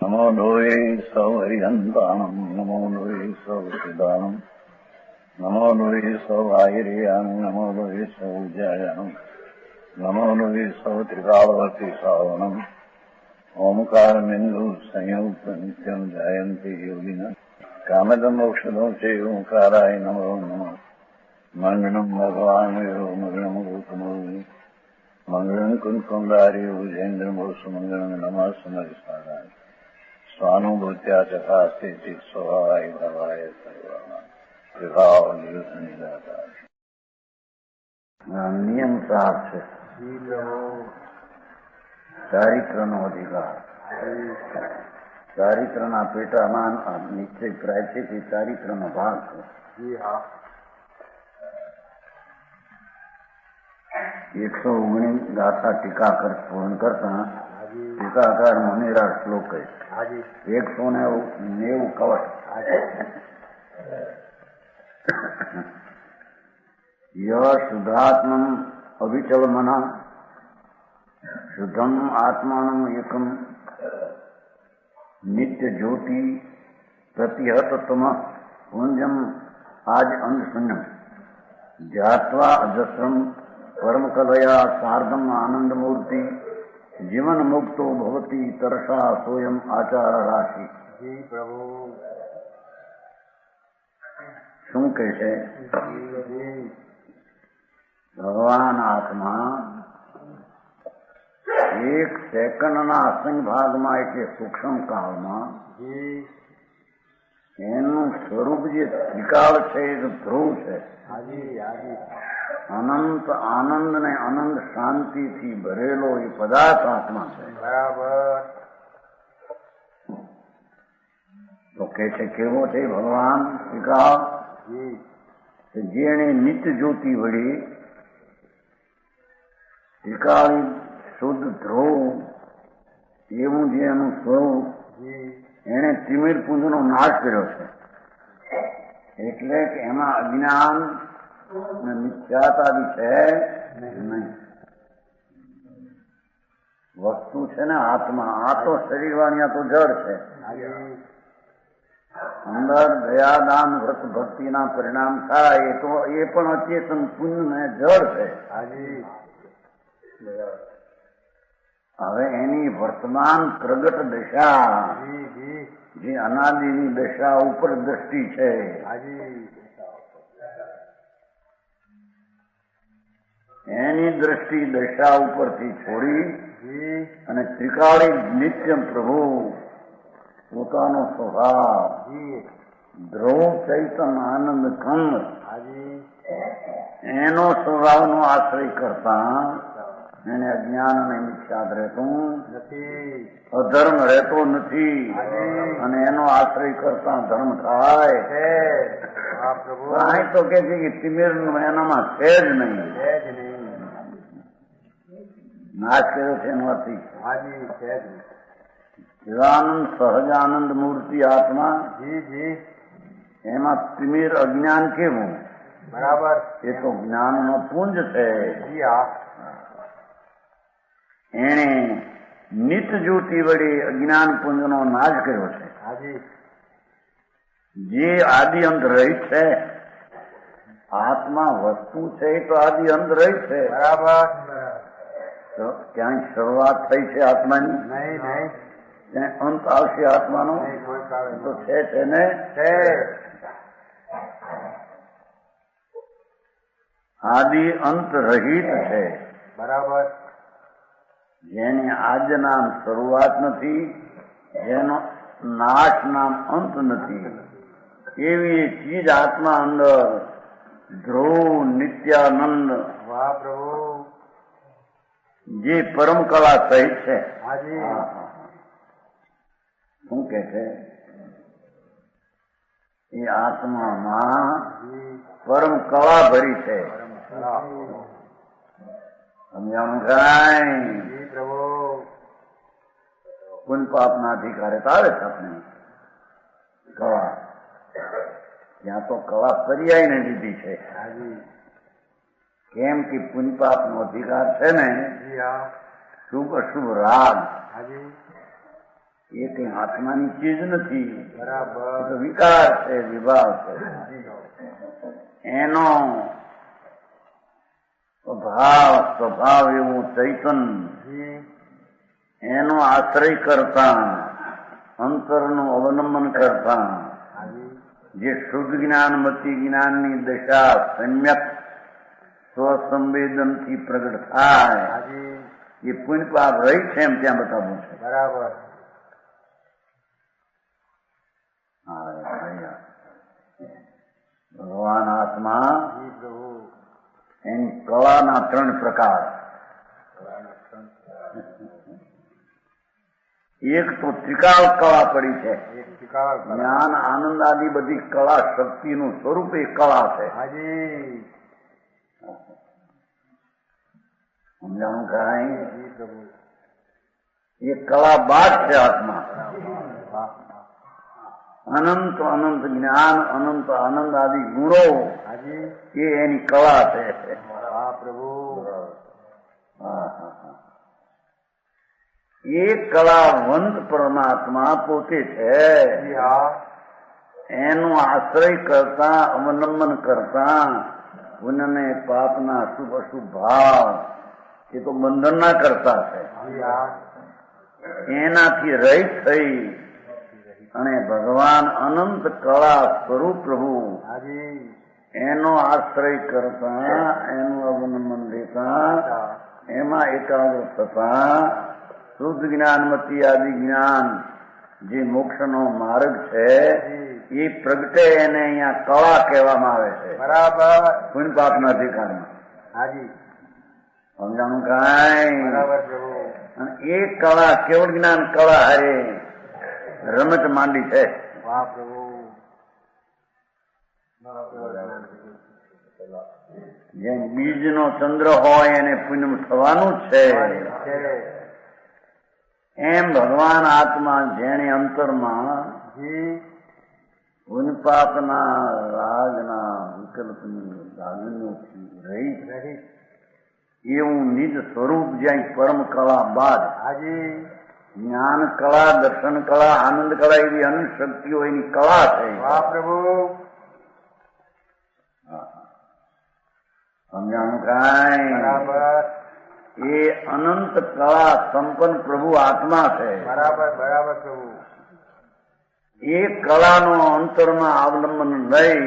નમો લોહે સૌ હરિહંતાણમ નમો લોહે સૌ સિદાનમ નમો લોહે સૌ આહિર્યાન નમો લોહે સૌ જયાનમ નમો લોહે સૌ ત્રિકાળવતી સાવણમ ઓમકાર બિંદુ સંયુક્ત નિત્યમ જયંતિ યોગિન કામદમ ઔષધો છે ઓંકારાય નમો નમઃ મંગળમ ભગવાન મંગળમ ગૌતમો મંગળમ કુંકુંડાર્ય ભુજેન્દ્રમો સુમંગળમ નમઃ સમરિસારાય સ્વાનુભૂત્યા ચકાસ્તે સ્વભાવાય ભવાય સર્વમાં વિભાવ નિવૃત્ત નિરાકાર નિયમ સાર છે ચારિત્રનો અધિકાર. ચારિત્રના પેટામાં નિશ્ચય કરાય છે કે ચારિત્રનો ભાગ છે. 119 ગાથા ટીકા પૂર્ણ કરતા ટીકાકાર મુનિરાજ શ્લોક કહે 190 કવચ. શુદ્ધાત્મન અવિચલ મના શુદ્ધમ આત્માનમ એકમ નિત્ય જ્યોતિ પ્રતિહતતમ પુંજમ આજ અંધશૂન્યમ ધ્યાત્વા અજસ્રમ પરમકલયા સાર્ધમ આનંદમૂર્તિ જીવન મુક્તો ભવતી તરસા સોયમ આચાર રાશિ. પ્રભુ શું કહે છે? ભગવાન આત્મા એક સેકન્ડના અસંગ ભાગમાં એટલે સૂક્ષ્મ કાળમાં એનું સ્વરૂપ જે ત્રિકાળ છે એ ધ્રુવ છે. અનંત આનંદ ને અનંત શાંતિથી ભરેલો એ પદાર્થ આત્મા છે. બરાબર. તો કે છે કેવો છે ભગવાન ત્રિકાળ? જેને નિત્ય જ્યોતિ વળી ત્રિકાળી શુદ્ધ ધ્રુવ એવું જે એનું સ્વરૂપ એને ત્રિમિર પુંજનો નાશ કર્યો છે. એટલે કે એમાં અજ્ઞાન મિથ્યાતાદિ છે નહીં. વસ્તુ છે ને આત્મા. આ તો શરીર વાળા તો જળ છે. અંદર દયાદાન વ્રત ભક્તિના પરિણામ થાય એ તો એ પણ અચેતન પુણ્ય જળ છે. હવે એની વર્તમાન પ્રગટ દશા જે અનાદિની દશા ઉપર દ્રષ્ટિ છે. એની દ્રષ્ટિ દશા ઉપરથી છોડી અને ત્રિકાળી નિત્ય પ્રભુ પોતાનો સ્વભાવ ધ્રુવ ચૈતન આનંદ ખંડ એનો સ્વભાવનો આશ્રય કરતા એને અજ્ઞાન અને મિથ્યાદ રહેતું નથી, અધર્મ રહેતો નથી અને એનો આશ્રય કરતા ધર્મ થાય. તો કે છે કે તિમિર એનામાં છે જ નહીં. નાશ કર્યો છે એનો અર્થ ચિદાનંદ સહજાનંદ મૂર્તિ આત્મા એમાં તિમિર અજ્ઞાન કેવું? બરાબર. એ તો જ્ઞાનનો પુંજ છે. એને નિત્ય જ્યોતિ વડે અજ્ઞાન પુંજનો નાશ કર્યો છે. જે આદિ અંત રહિત છે આત્મા વસ્તુ છે એ તો આદિ અંત રહિત છે. બરાબર. ક્યાંય શરૂઆત થઈ છે આત્માની? નહીં. ક્યાંય અંત આવશે આત્માનો? તો છે ને આદિ અંત રહિત છે. બરાબર. જેની આજ નામ શરૂઆત નથી, જેનો નાશ નામ અંત નથી, એવી ચીજ આત્મા અંદર ધ્રુવ નિત્યાનંદ વાહ પ્રભુ જે પરમ કલા સહિત છે. શું કે છે? એ આત્મામાં પરમ કળા ભરી છે. સમજાણું કાંઈ? પુન પાપના અધિકારે તો આવે છે આપણે કળા. ત્યાં તો કળા પર્યાયને લીધી છે. કેમ કે પુન પાપનો અધિકાર છે ને શુભ અશુભ રાગ એ કઈ આત્માની ચીજ નથી, બરાબર. તો વિકાર છે, વિભાવ છે. એનો સ્વભાવ એવું ચૈતન, એનો આશ્રય કરતા, અંતરનું અવલંબન કરતા જે શુદ્ધ જ્ઞાનમતી જ્ઞાનની દશા સમ્યક સ્વસંવેદનથી પ્રગટ થાય એ પુણ્ય પાપ રહી છે એમ ત્યાં બતાવવું છે. બરાબર. ભગવાન આત્મા એની કળાના 3 પ્રકાર. એક તો ત્રિકાળ કળા પડી છે. જ્ઞાન આનંદ આદિ બધી કળા શક્તિનું સ્વરૂપ એ કળા છે. સમજાણું કાંઈ? એ કળા બાદ છે આત્મા. અનંત અનંત જ્ઞાન, અનંત આનંદ આદિ ગુણો એ એની કળા છે. એ કળાવંત પરમાત્મા પોતે છે. એનો આશ્રય કરતા, અવલંબન કરતા પુણ્યને પાપના શુભ અશુભ ભાવ એ તો બંધનના કરતા છે. એનાથી રહિત થઈ અને ભગવાન અનંત કળા સ્વરૂપ પ્રભુ એનો આશ્રય કરતા, એનું અવલંબન લેતા, એમાં એકાગ્ર થતા શુદ્ધ જ્ઞાનમતી આદિ જ્ઞાન જે મોક્ષનો માર્ગ છે એ પ્રગટે એને અહીંયા કળા કહેવામાં આવે છે. બરાબર. પુણ્ય પાપના અધિકારમાં. સમજાણું કાંઈ? અને એ કળા કેવળ જ્ઞાન કળા હારે રમત માંડી છે. જેમ બીજનો ચંદ્ર હોય એને પુણ્ય થવાનું છે, એમ ભગવાન આત્મા જેને અંતરમાં પુણ્ય પાપના રાજના વિકલ્પની લાગણીઓથી રહી એવું નિજ સ્વરૂપ જ્યાં પરમ કળા બાદ જ્ઞાન કળા, દર્શન કળા, આનંદ કળા એવી અનંત શક્તિઓ એની કળા છે. સમજાણું કાંઈ? એ અનંત કળા સંપન્ન પ્રભુ આત્મા છે. એ કળાનો અંતરમાં અવલંબન લઈ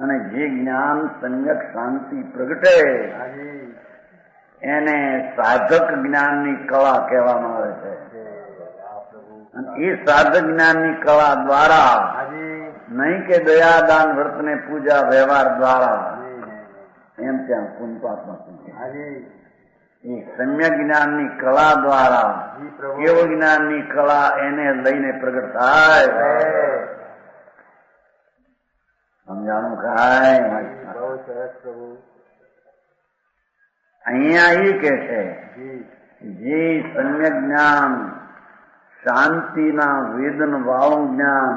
અને જે જ્ઞાન સમ્યક શાંતિ પ્રગટે એને સાધક જ્ઞાનની કળા કહેવામાં આવે છે. અને એ સાધક જ્ઞાનની કળા દ્વારા, નહીં કે દયાદાન વ્રતને પૂજા વ્યવહાર દ્વારા એમ ત્યાં પુણ્ય પાપમાં એ સમ્યક જ્ઞાનની કળા દ્વારા કેવળ જ્ઞાનની કળા એને લઈને પ્રગટ થાય. સમજાણું કાંઈ? અહીંયા એ કે છે જે સમ્યક જ્ઞાન, શાંતિના વેદન વાળું જ્ઞાન,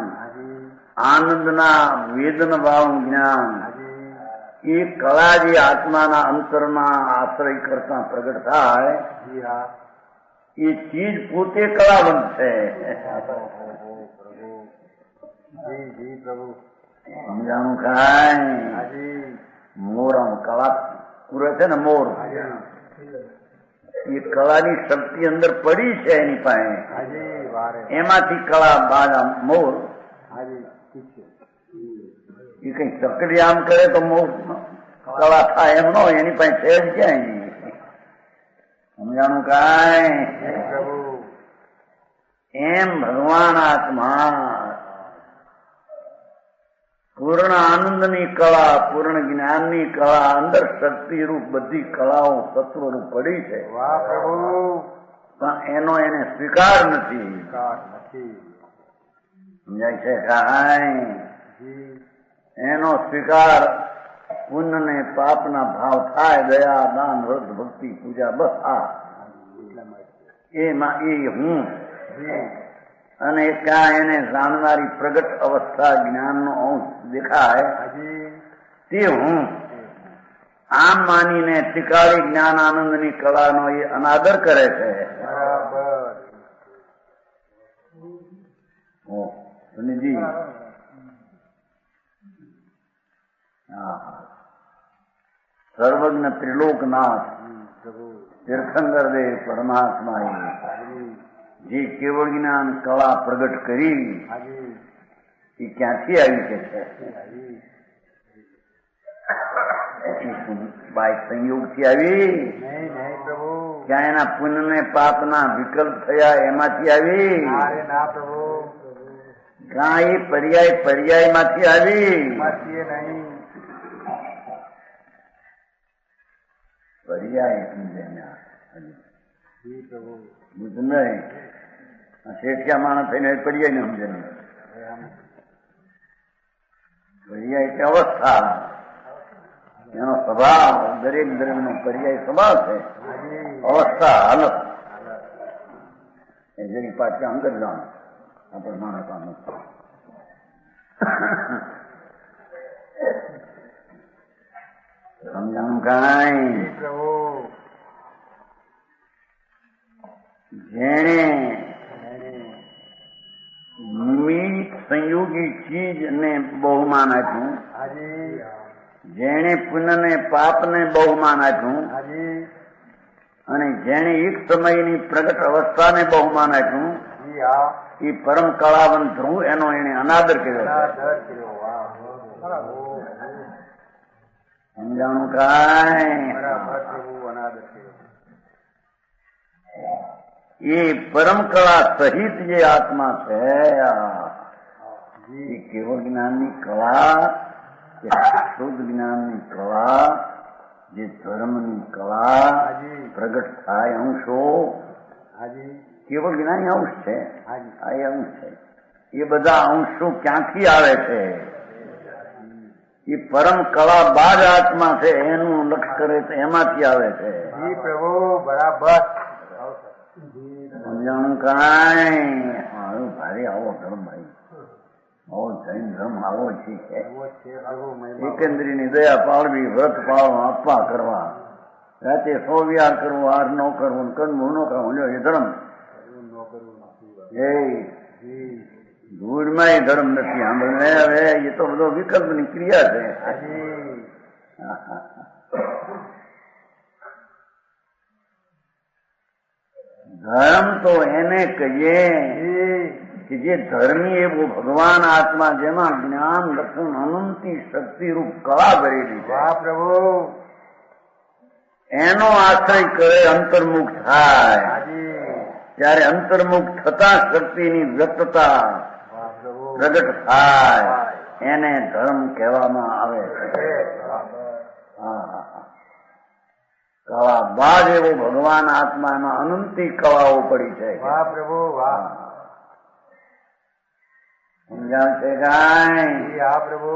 આનંદના વેદન વાળું જ્ઞાન, એ કળા જે આત્માના અંતરમાં આશ્રય કરતા પ્રગટ થાય એ ચીજ પોતે કળાવંત છે. સમજાણું કાંઈ? મોરમ કળા પૂરે છે ને, મોર એ કળાની શક્તિ અંદર પડી છે એની પાસે, એમાંથી કળા બાદ મોર એ કઈ ચકડી આમ કરે તો મોર કળા થાય એમ ન હોય, એની પાસે છે જ ક્યાંય. સમજાણું કાંઈ? એમ ભગવાન આત્મા પૂર્ણ આનંદની કળા, પૂર્ણ જ્ઞાનની કળા, અંદર શક્તિ રૂપ બધી કળાઓ તત્વ રૂપ પડી છે. પણ એનો એને સ્વીકાર નથી. સમજાય છે કાંઈ? એનો સ્વીકાર પુણ્ય ને પાપના ભાવ થાય, દયા દાન વ્રત ભક્તિ પૂજા, બસ આ એમાં એ હું અને ક્યાં એને જાણનારી પ્રગટ અવસ્થા જ્ઞાનનો અંશ દેખાય તે હું આમ માનીને ટીકાળી જ્ઞાન આનંદની કળાનો એ અનાદર કરે છે. ओ सुनीजी हाँ सर्वज्ञ त्रिलोकनाथ तीर्थंकर दे परमात्मा જે કેવળ જ્ઞાન કળા પ્રગટ કરી એ ક્યાંથી આવી કે છે બાય સંયોગથી આવી ક્યાં એના પુણ્ય ને પાપના વિકલ્પ થયા એમાંથી આવી ક્યાં એ પર્યાય માંથી આવી પર્યાય સમજે બુદ્ધ નહીં શેઠિયા માણસ થઈને પર્યાય ને સમજે નહીં પર્યાય એટલે અવસ્થા એનો સ્વભાવ દરેક નો પર્યાય સ્વભાવ છે અવસ્થા હાલત એ જેની પાછી અંદર જવાનું આપણે માણસ આનું સમજાણું કાંઈ જેણે નિમિત્ત સંયોગી ચીજ ને બહુમાન આપ્યું જેણે પુણ્ય ને પાપ ને બહુમાન આપ્યું અને જેણે એક સમયની પ્રગટ અવસ્થાને બહુમાન આપ્યું એ પરમ કળાવંત ધ્રુવ એનો એને અનાદર કર્યો સમજાણું કાંઈ એ પરમ કળા સહિત જે આત્મા છે એ કેવળ જ્ઞાનની કળા કે શુદ્ધ જ્ઞાનની કળા જે ધર્મની કળા પ્રગટ થાય અંશો કેવળ જ્ઞાની અંશ છે આ એ અંશ છે એ બધા અંશો ક્યાંથી આવે છે એ પરમ કળા બાદ આત્મા છે એનું લક્ષ કરે તો એમાંથી આવે છે પ્રભુ બરાબર સમજાણું કાંઈ આવું ભારે આવો ધર્મ ભાઈ આવો જૈન ધર્મ આવો છે એકંદરીની દયા પાળવી વ્રત પાળવા આપવા કરવા રાતે સોવિયાર કરવું હાર ન કરવું કનવું ન કરવું એ ધર્મ એ ધૂળમાં એ ધર્મ નથી સાંભળે હવે એ તો બધો વિકલ્પની ક્રિયા છે ધર્મ તો એને કહીએ કે જે ધર્મી એવો ભગવાન આત્મા જેમાં જ્ઞાન લક્ષણ અનંતી શક્તિરૂપ કળા ભરેલી છે પ્રભુ એનો આશ્રય કરે અંતર્મુખ થાય ત્યારે અંતર્મુખ થતા શક્તિની વ્યક્તતા પ્રગટ થાય એને ધર્મ કહેવામાં આવે છે કળા બાદ એવો ભગવાન આત્મામાં અનંતી કળાઓ પડી છે પ્રભુ વાહ સમજાણ છે કાંઈ પ્રભુ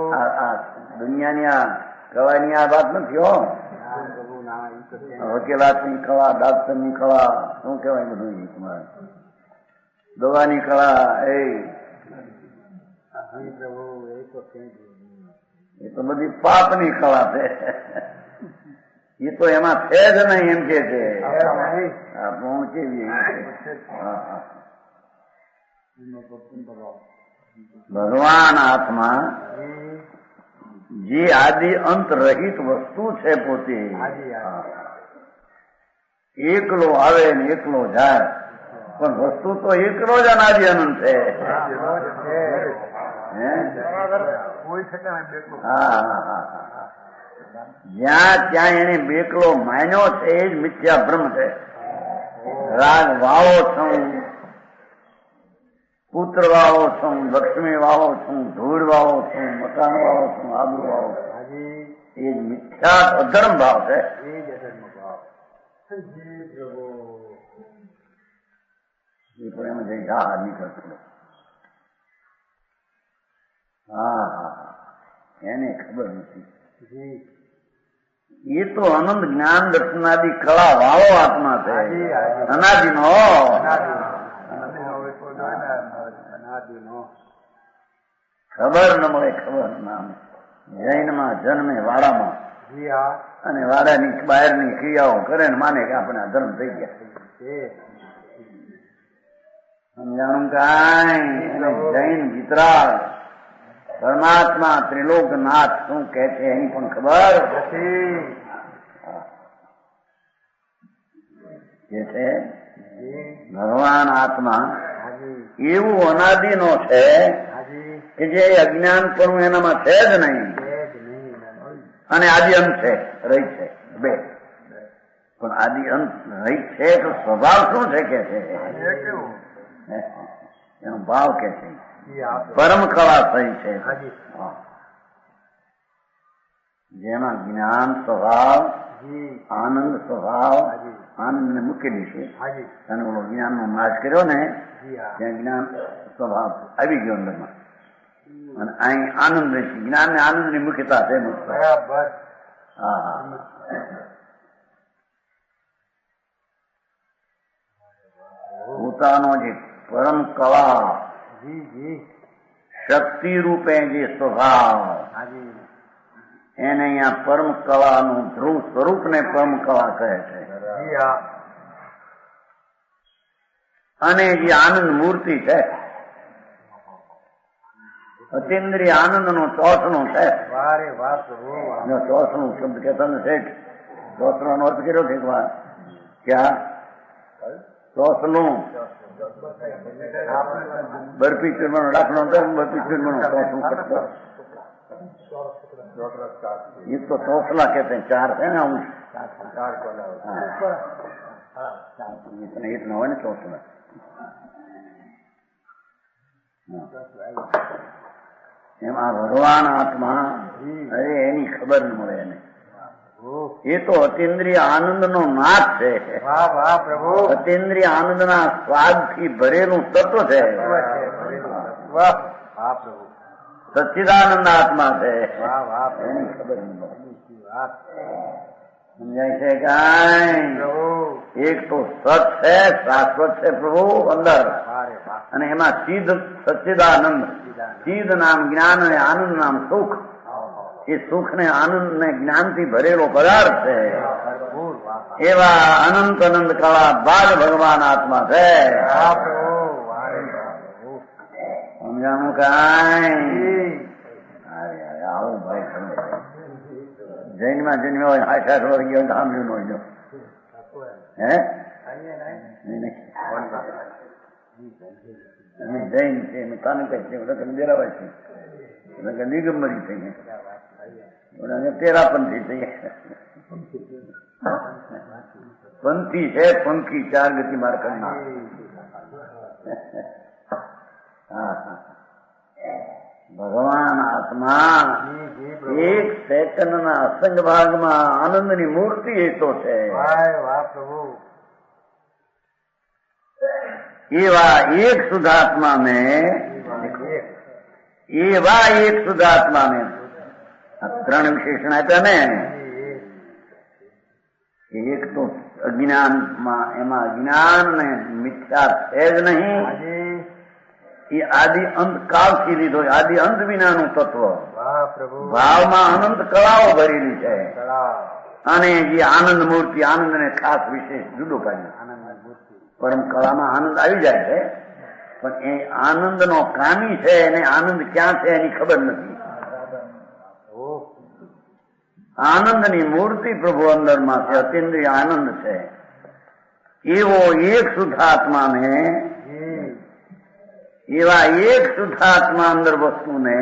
દુનિયાની આ કળાની આ વાત નથી હો વકીલાતની કળા ડાક્ટરની કળા શું કહેવાય બધું દવાની કળા એ તો બધી પાપની કળા છે એ તો એમાં છે જ નહીં એમ કે છે ભગવાન આત્મા જે આદિ અંત રહિત વસ્તુ છે પોતે એકલો આવે ને એકલો જાય પણ વસ્તુ તો એકલો જ અનાદિ અનંત છે જ્યાં ત્યાં એને બેકલો માન્યો છે એ જ મિથ્યા ભ્રમ છે રાગ વાવો છું પુત્ર વાવો છું લક્ષ્મી વાવો છું ધૂળ વાવો છું મકાન વાવો છું આબુ વાવો છું એ જ મિથ્યા અધર્મ ભાવ છે એ પણ એમાં જઈ હા નીકળતો એને ખબર નથી એ તો આનંદ જ્ઞાન દર્શનાદિ કળા વાળો આત્મા છે અનાદિનો ખબર ન મળે ખબર નામ જૈનમાં જન્મે વાડામાં અને વાડાની બહારની ક્રિયાઓ કરે ને માને કે આપણે આ ધર્મ થઈ ગયા સમજાણું કાંઈ જૈન વિતરાગ પરમાત્મા ત્રિલોકનાથ શું કે છે એની પણ ખબર નથી. કે છે ભગવાન આત્મા એવું અનાદિનો છે કે જે અજ્ઞાન પણ એનામાં છે જ નહીં, અને આદિ અંત છે, રહી છે બે. પણ આદિ અંત રહી છે તો સ્વભાવ શું છે કે છે એનો ભાવ કે છે પરમ કળા થઈ છે. જેમાં જ્ઞાન સ્વભાવ, આનંદ સ્વભાવ, આનંદ ને મૂકેલી છે અને ઓલો જ્ઞાન નો નાશ કર્યો ને ત્યાં જ્ઞાન સ્વભાવ આવી ગયો અંદરમાં, અને અહીં આનંદ રહેશે. જ્ઞાન ને આનંદ ની મુખ્યતા છે. બરાબર. હા, પોતાનો જે પરમ કળા શક્તિ રૂપે જે સ્વભાવ એને અહીંયા પરમ કળાનું ધ્રુવ સ્વરૂપ ને પરમ કળા કહે છે. અને જે આનંદ મૂર્તિ છે, અતિન્દ્રિય આનંદ નો ચોસનું છે. ચોસનું શબ્દ કહેતા ને શેઠ, ચોસનો અર્થ કર્યો છે ક્યાં ચોસનું બરફી ચૂરમાનો દાખલો બરફી ચૂરમાનો ચોસનું કરતો ये तो चौसला कहते हैं, चार है ना अंश, इतना हो ना चौसला. એમાં ભગવાન આત્મા અરે એની ખબર ન મળે એને. એ તો અતિન્દ્રિય આનંદ નો નાથ છે. અતિન્દ્રિય આનંદ ના સ્વાદ થી ભરેલું તત્વ છે. સચ્ચિદાનંદ આત્મા છે. એની ખબર ન મળે. સમજાય છે કાંઈ? એક તો સત છે, શાશ્વત છે પ્રભુ અંદર, અને એમાં ચિદ સચ્ચિદાનંદ. ચિદ નામ જ્ઞાન અને આનંદ નામ સુખ. એ સુખ ને આનંદ ને જ્ઞાન થી ભરેલો પદાર્થ છે. એવા અનંત અનંત કળા બાદ ભગવાન આત્મા છે. સમજાણું કાંઈ? આવું ભાઈ સમજે. જૈન માં જન્મ્યો હોય, 60 વર્ષ ગયો સાંભળ્યું ન હોય. હે જૈન છે, કાનું કઈ છે, દેરાવાય છે, નિગમરી થઈ ગયા, તેરાપંથી થઈ ગયા. પંથી છે, પંખી 4 ગતિ માર કરનાર. ભગવાન આત્મા એક સેકન્ડ ના અસંગ ભાગમાં આનંદ ની મૂર્તિ એ તો છે. એવા એક શુદ્ધાત્મા ને આ 3 વિશેષણ આપ્યા ને. એક તો અજ્ઞાનમાં, એમાં અજ્ઞાન ને મિથ્યા છે જ નહીં. એ આદિ અંત કાળથી લીધો, આદિ અંત વિનાનું તત્વ. ભાવમાં અનંત કળાઓ ભરેલી છે. અને જે આનંદ મૂર્તિ, આનંદ ને ખાસ વિશેષ જુદો કાઢ્યો. પરમ કળામાં આનંદ આવી જાય છે, પણ એ આનંદ નો કામી છે, એને આનંદ ક્યાં છે એની ખબર નથી. આનંદ ની મૂર્તિ પ્રભુ અંદરમાં છે, અતિન્દ્રિય આનંદ છે. એવો એક શુદ્ધાત્માને, એવા એક શુદ્ધાત્મા અંદર વસ્તુને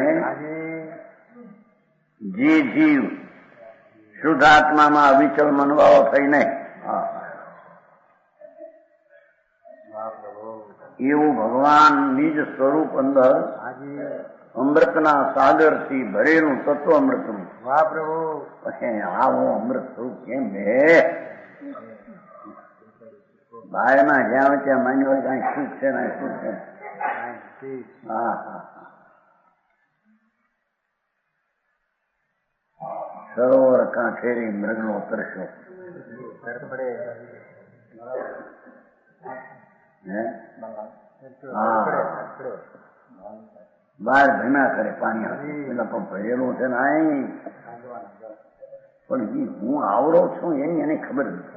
જે જીવ શુદ્ધાત્મામાં અવિચલ મનવાઓ થઈને એવું ભગવાન નિજ સ્વરૂપ અંદર અમૃતના સાગર થી ભરેલું તત્વ અમૃતનું. આવું અમૃત સ્વરૂપ કેમ હે? બાયમાં જ્યાં ત્યાં માન્યું હોય કઈ સુખ છે ને સુખ છે. સરોવર કાંઠેરી મૃગનો તરસ્યો. બહાર ભેના કરે પાણી, પેલા પણ ભરેલું છે ને આઈ. પણ હું આવડો છું એની એને ખબર નથી.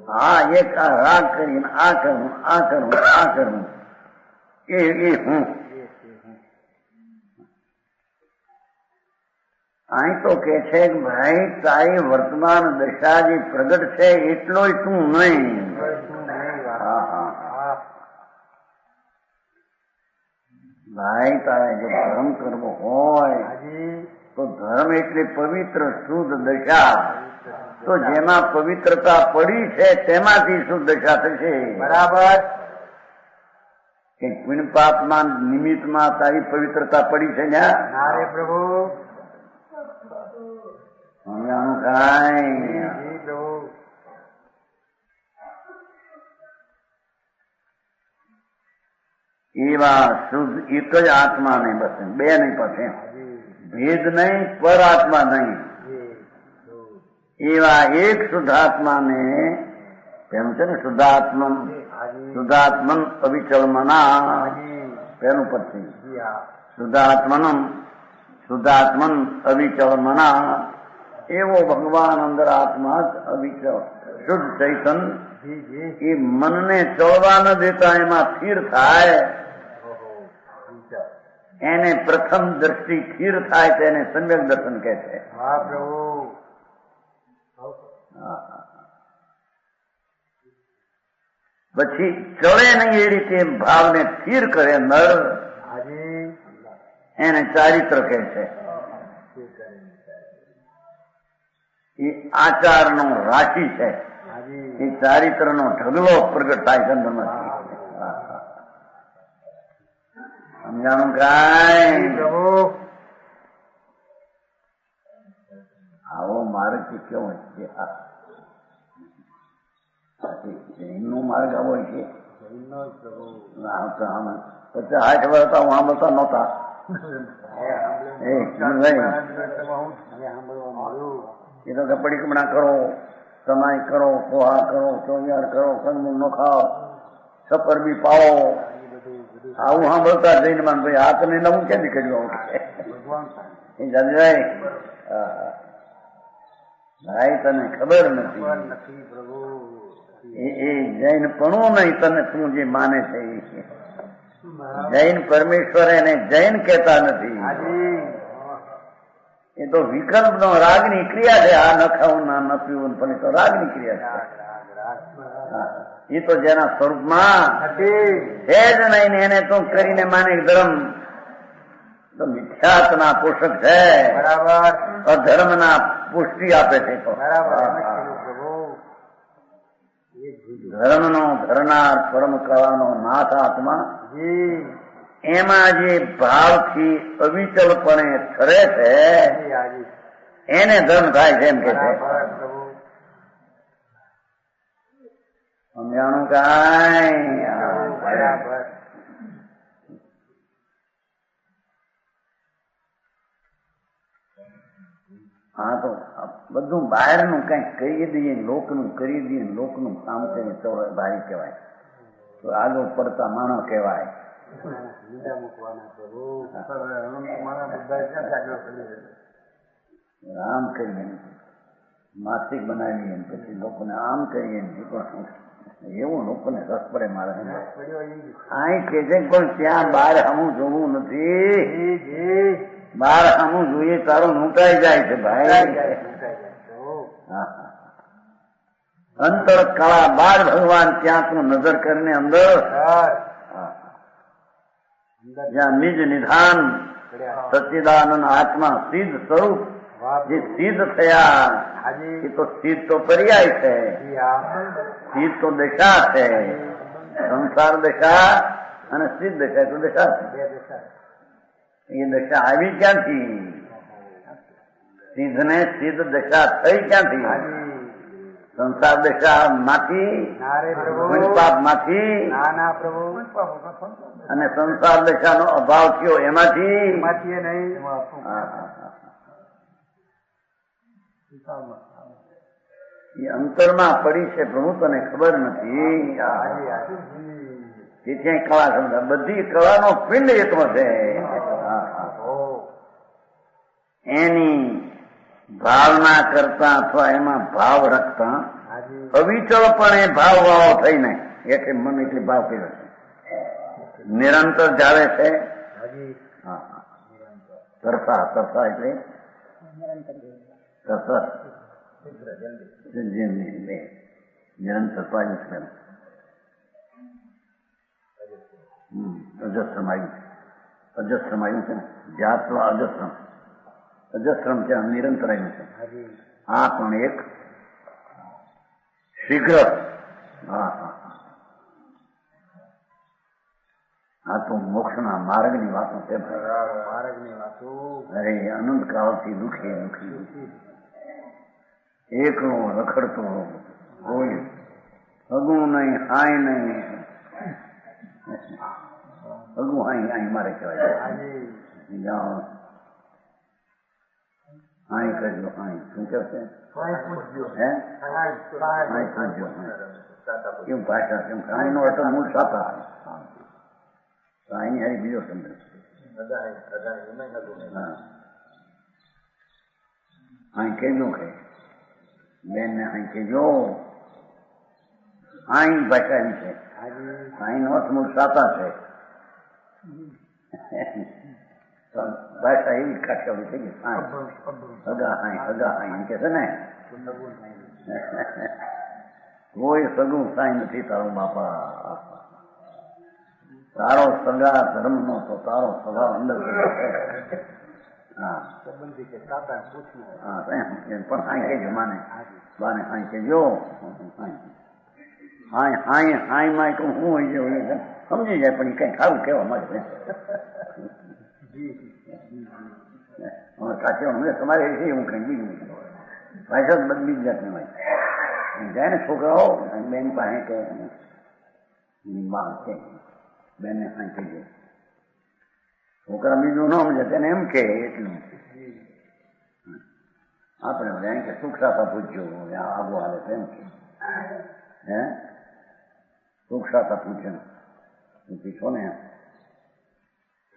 હા, એક આ રાગ કરીને આ કરું, આ કરું, આ કરું, એ હું. અહીં તો કે છે કે ભાઈ તારી વર્તમાન દશા જે પ્રગટ છે એટલો તું નહીં. ભાઈ તારે જો ધર્મ કરવો હોય તો ધર્મ એટલે પવિત્ર શુદ્ધ દશા. તો જેમાં પવિત્રતા પડી છે તેમાંથી શુદ્ધ દશા થશે. બરાબર. કે પુણ્ય પાપમાં નિમિત્તમાં તારી પવિત્રતા પડી છે ને? ના રે પ્રભુ. એવા શુદ્ધ એક જ આત્મા નહીં, બસ બે નહીં, પાસે ભેદ નહીં, પર આત્મા નહીં, એવા એક શુદ્ધાત્માને પેલું છે ને શુદ્ધાત્મન અવિચલમના પેલું પછી શુદ્ધાત્મન અવિચલમના એવો ભગવાન અંદર આત્મા જ અવિચલ શુદ્ધ ચૈતન એ મનને ચળવા ન દેતા એમાં સ્થિર થાય. એને પ્રથમ દ્રષ્ટિ સ્થિર થાય તેને સમ્યક દર્શન કહે છે. હા પ્રભુ. પછી ચડે નહીં એ રીતે ભાવને સ્થિર કરે નર, એને ચારિત્ર કહે છે. એ આચારનો રાશિ છે. એ ચારિત્રનો ઢગલો પ્રગટ થાય છે અંદરમાંથી. સમજાણું કાંઈ? આવો માર્ગ કેવો છે? જૈનનો માર્ગ આવો છે. 50-60 વર્ષ હતા હું સાંભળતા નહોતા. એ તો પડીકમણા કરો, કમાઈ કરો, પોહા કરો, ચોવિયાર કરો, કંદમૂળ નો ખાઓ, સફર બી પાવો, આવું સાંભળતા જઈને માન ભાઈ આ તને નવું ક્યાંથી કર્યું? એ જાણજાય ભાઈ તને ખબર નથી. એ જૈન પણ નહીં, તને તું જે માને છે એ જૈન પરમેશ્વર એને જૈન કહેતા નથી. એ તો વિકલ્પ નો રાગની ક્રિયા છે. આ ન ખાવું ના ન પીવું પણ એ તો રાગની ક્રિયા છે. એ તો જેના સ્વરૂપમાં છે જ નહીં એને તો કરીને માને ધર્મ તો મિથ્યાત્વના પોષક છે. બરાબર. અધર્મના પુષ્ટિ આપે છે. તો ધર્મનો ધરનાર પરમ કળાનો નાથ આત્મા એમાં જે ભાવથી અવિચલપણે ઠરે છે એને ધર્મ થાય છે એમ કે છે. સમજાણું કાંઈ? હા તો બધું બહારનું કઈક કરી દઈએ, લોકનું કરી દઈએ, લોકનું કામ કરીને ભારી કહેવાય તો આગળ પડતા માણસ કહેવાય. આમ કરીએ માસિક બનાવીએ પછી લોકોને આમ કરીએ એવું લોકોને રસ પડે. મારે અહીં કે છે પણ ત્યાં બહાર હમું જોવું નથી. બહાર હમું જોઈએ તારું લૂંટાઈ જાય છે ભાઈ. અંતર કળા બાર ભગવાન ત્યાં તું નજર કરીને અંદર જ્યાં નિજ નિધાન સચ્ચિદાનંદ આત્મા સિદ્ધ સ્વરૂપ જે સિદ્ધ થયા એ તો સિદ્ધ તો પર્યાય છે. સિદ્ધ તો દશા છે. સંસાર દશા અને સિદ્ધ દશા તો દશા છે. એ દશા આવી ક્યાંથી? સિદ્ધ ને સિદ્ધ દશા થઈ ક્યાંથી? સંસાર દશા માંથી, પાપ માંથી, અને સંસાર દશા નો અભાવ થયો એમાંથી. એ અંતરમાં પડી છે પ્રભુ, તને ખબર નથી. ત્યાં કળા સમજા બધી કળાનો પિંડ એકનો છે. એની ભાવના કરતા અથવા એમાં ભાવ રાખતા અવિચળપણે ભાવ વાળો થઈને એટલે મન એટલે ભાવ કર્યો છે. નિરંતર જાવે છે. હાજી હા હા. તરસા તરસા એટલે તરસા નિરંતર પાડ્યું છે. અજસ્રમ આવ્યું છે. અજસ્રમ આવ્યું છે ને જ્યાત્વા અજસ્રમ. અજસ્રમ ત્યાં નિરંતર આવ્યું છે. આ પણ એક શીઘ્ર. હા હા. આ તો મોક્ષના માર્ગની વાતો છે. માર્ગની વાતો. અરે અનંત કાળથી દુઃખી દુઃખી એકલો રખડતો કોઈ અગું નહીં હાય નહીં. અગું હાઈ હાઈ મારે કહેવાય. જાઓ હાઈ કરજો હાઈ. શું કહેશે? હે હાઈ કરજો. કેમ ભાષા કેમ હાઈ નો અર્થ મૂળ સાતા. અહીં હાઈ બીજો શબ્દ. અહીં કેજો કે બેન ને અહીં કેજો. અહીં ભાષા એમ છે. અહીં નો અર્થ મૂળ સાતા છે. ભાષા એવી કાઠિયાવાડી થઈ ગઈ. હગા હાઈ એમ કે છે ને. કોઈ સગું સાઈ નથી તારો બાપા. તારો સગા ધર્મ નો તો તારો સ્વભાવ અંદર હા પણ હાઈ કેજો માને બાને હાઈ કેજો. હાઈ હાઈ માં કહું શું હોય છે સમજી જાય પણ કઈ ખાવું કેવા મળે. સાચી તમારે હું કઈ બીજું ભાષા જ બદલી જ જાતની હોય. જાય ને છોકરાઓ બેન પાસે કે બા છે બેનને હાંચી દે. છોકરા બીજું ન સમજે તેને એમ કે એટલું. આપણે બધા કે સુખ સાતા પૂછજો આગો હાલે તો એમ કે હે સુખ સાતા પૂછે સુખી છો ને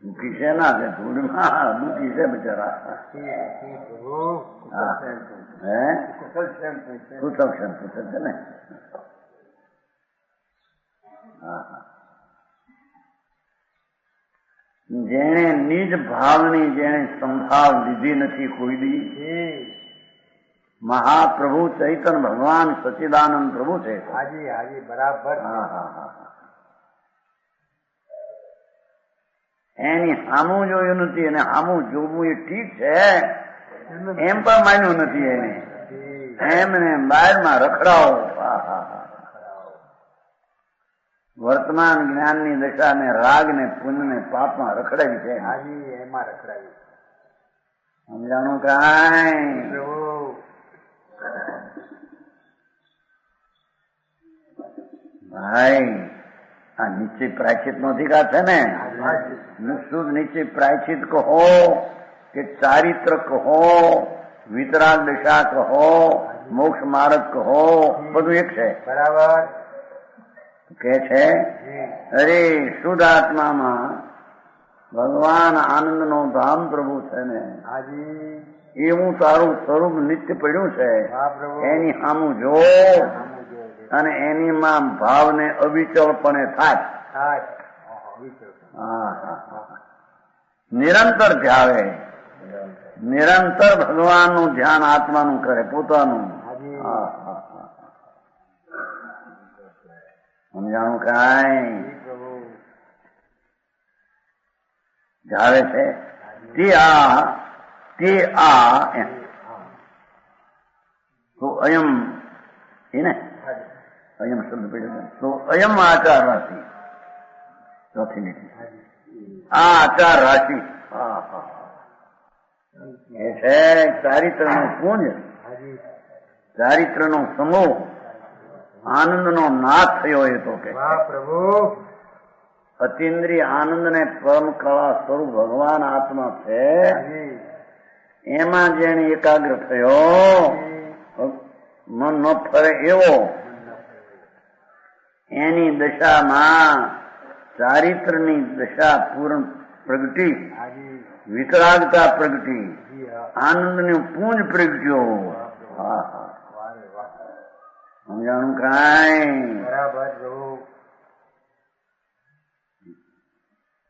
દુઃખી છે ના છે ધૂળમાં દુઃખી છે બિચારા. હે સુતક્ષણ પૂછે છે ને. હા હા. જેણે નિજ ભાવની જેણે સંભાળ લીધી નથી કોઈ દી મહાપ્રભુ ચૈતન્ય ભગવાન સચિદાનંદ પ્રભુ છે. હાજી હાજી બરાબર. હા હા હા. એની સામું જોયું નથી અને સામું જોવું એ ઠીક છે એમ પણ માન્યું નથી એને. એમને બહારમાં રખડાવો. વર્તમાન જ્ઞાનની દશા ને રાગ ને પુણ્ય ને પાપમાં રખડાવી છે. એમાં રખડાવી સમજાણું કાંઈ? ભાઈ આ નિશ્ચિત પ્રાયશ્ચિત નો અધિકાર છે ને. શુદ્ધ નિશ્ચિત પ્રાયશ્ચિત કહો કે ચારિત્ર કહો વિતરાગ દશા કહો મોક્ષ માર્ગ કહો બધું એક છે. બરાબર કે છે. અરે શુદ્ધ આત્મામાં ભગવાન આનંદ નો ધામ પ્રભુ છે ને એવું તારું સ્વરૂપ નિત્ય પડ્યું છે. એની સામું જો અને એની માં ભાવને અવિચળપણે થાય. નિરંતર ધ્યાવે નિરંતર ભગવાનનું ધ્યાન આત્માનું કરે પોતાનું. સમજાણું કાંઈ? જાવે છે તે આ તો અયમ એને અયમ શબ્દ પડ્યો તો અયમ આચાર રાશિ ચોથી નીતિ આ આચાર રાશિ એ છે ચારિત્ર નું પુંજ ચારિત્ર નો સમૂહ આનંદ નો નાશ થયો એ તો કે પ્રભુ અતિન્દ્રિય આનંદ ને પરમ કળા સ્વરૂપ ભગવાન આત્મા છે. એમાં જેને એકાગ્ર થયો મન ન ફરે એવો એની દશામાં ચારિત્રની દશા પૂર્ણ પ્રગટી વિતરાગતા પ્રગટી આનંદનું પુંજ પ્રગટ્યો. સમજાણું કાંઈ? બરાબર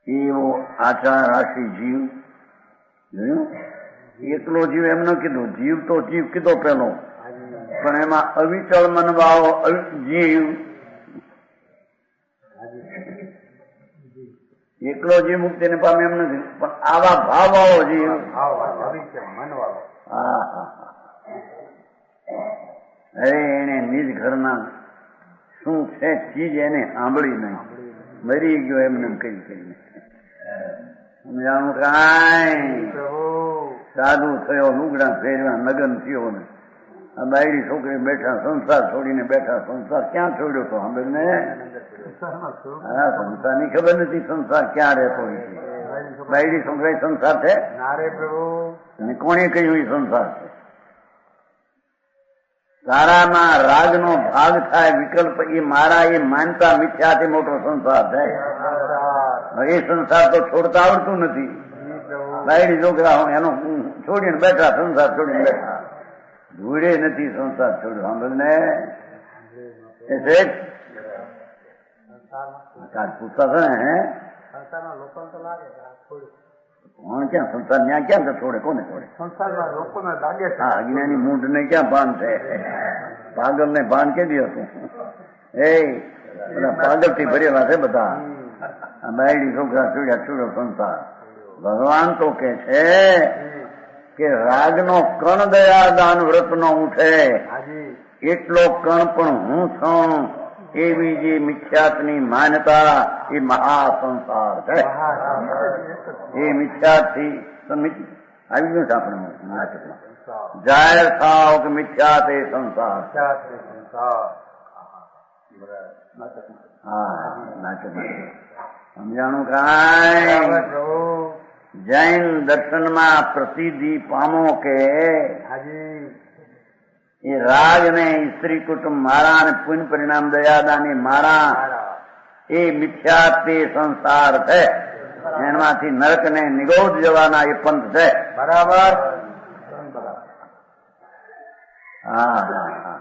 એવો આચાર રાશિ જીવ જોયું. એકલો જીવ એમ ન કીધું, જીવ તો જીવ કીધો પેલો, પણ એમાં અવિચળ મનવાળો જીવ, એકલો જીવ મુક્તિ ને પામે એમ નથી, પણ આવા ભાવ વાળો જીવ. અરે એને નિજ ઘરના શું છે ચીજ એને સાંભળી નહીં, મરી ગયો એમને કઈ કરીને સમજાણું કાંઈ. સાધુ થયો, લુગડા ફેરવા, લગ્ન થયો ને આ બાયડી છોકરી બેઠા, સંસાર છોડીને બેઠા. સંસાર ક્યાં છોડ્યો તો સાંભળ ને? હા, સંસારની ખબર નથી સંસાર ક્યાં રહેતો હોય છે. બાયડી છોકરી સંસાર છે અને કોણે કહ્યું એ સંસાર છે? તારામાં રાગનો ભાગ થાય, વિકલ્પ એ મારા એ માનતા મિથ્યાથી મોટો સંસાર છે. એ સંસાર તો છોડતા આવડતું નથી. બાયડી છોકરા એનો છોડીને બેઠા, સંસાર છોડીને બેઠા, ધૂળે નથી સંસાર છોડ્યો. સાંભળ ને પૂછતા છે ને, હે કોણ ક્યાં સંસાર ત્યાં ક્યાં છોડે? કોને છોડે? હા, અજ્ઞાની મૂઢ ને ક્યાં ભાન છે? પાગલ ને ભાન કેદી હતું? એ બધા પાગલ થી ભરેલા છે બધા. બાયડી છોકરા છોડ્યા, છોડ્યો સંસાર. ભગવાન તો કે છે કે રાગનો કણ દયા દાન વ્રત નો ઉઠે, એટલો કણ પણ હું છું એવી જે મિથ્યાતની માન્યતા એ મહાસંસાર છે. એ મિથ્યાથી આવી ગયું છે આપણે નાટકમાં. જાહેર થાવ કે મિથ્યાત એ સંસાર. હા, નાટકમાં સમજાણું કાંઈ? જૈન દર્શનમાં પ્રસિદ્ધિ પામો કે એ રાગ ને સ્ત્રી કુટુંબ મારા અને પુણ્ય પરિણામ દયાદાન એ મારા, એ મિથ્યાત તે સંસાર છે. એમાંથી નરક ને નિગોદ જવાના એ પંથ છે. બરાબર. હા હા હા.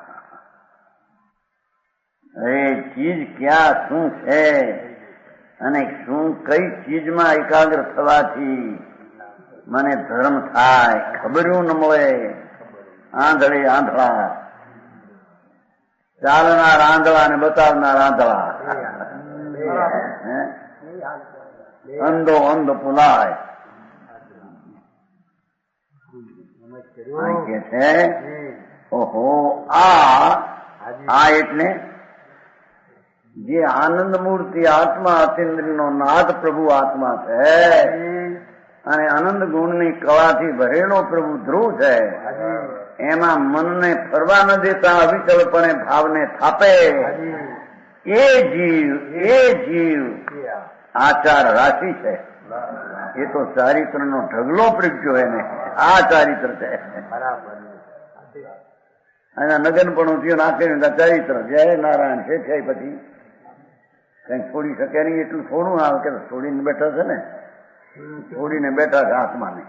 એ ચીજ ક્યાં શું છે અને શું કઈ ચીજમાં એકાગ્ર થવાથી મને ધર્મ થાય ખબર્યું ન મળે. આંધળે આંધળા, ચાલનાર આંધળા ને બતાવનાર આંધળા, અંધો અંધ પુલાય કે છે. ઓહો, આ એટલે જે આનંદ મૂર્તિ આત્મા અતિન્દ્રિય નો નાથ પ્રભુ આત્મા છે અને આનંદ ગુણની કળાથી ભરેલો પ્રભુ ધ્રુવ છે. એમાં મનને ફરવા ન દેતા અવિચલપણે ભાવને થાપે એ જીવ આચાર રાશિ છે. એ તો ચારિત્ર નો ઢગલો પ્રગટ્યો એને. આ ચારિત્ર છે. અને નગન પણ થયો નાખે ચારિત્ર. જય નારાયણ છે. પછી કઈ છોડી શકે નહીં. એટલું થોડું આવે કે છોડીને બેઠા છે ને, છોડીને બેઠા છે આત્માને.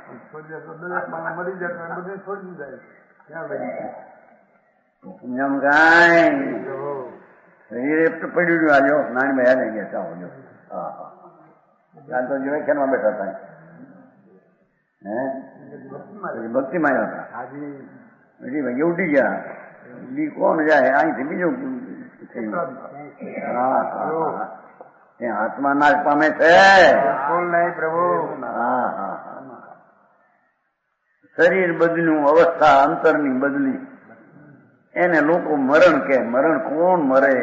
શરીરે પડ્યું આજો નાની ભાઈ લઈ ગયા ચાલો. હા હા, તો વ્યાખ્યાનમાં બેઠા હતા. હે ભક્તિમાં આવ્યા હતા. હજી ભાઈ ઉડી ગયા. બી કોણ જાય અહીંથી બીજું થયું. હા હા, ત્યાં આત્મા નાશ પામે છે. પ્રભુ. હા હા હા. શરીર બદલ્યું, અવસ્થા અંતરની બદલી, એને લોકો મરણ કે. મરણ કોણ મરે?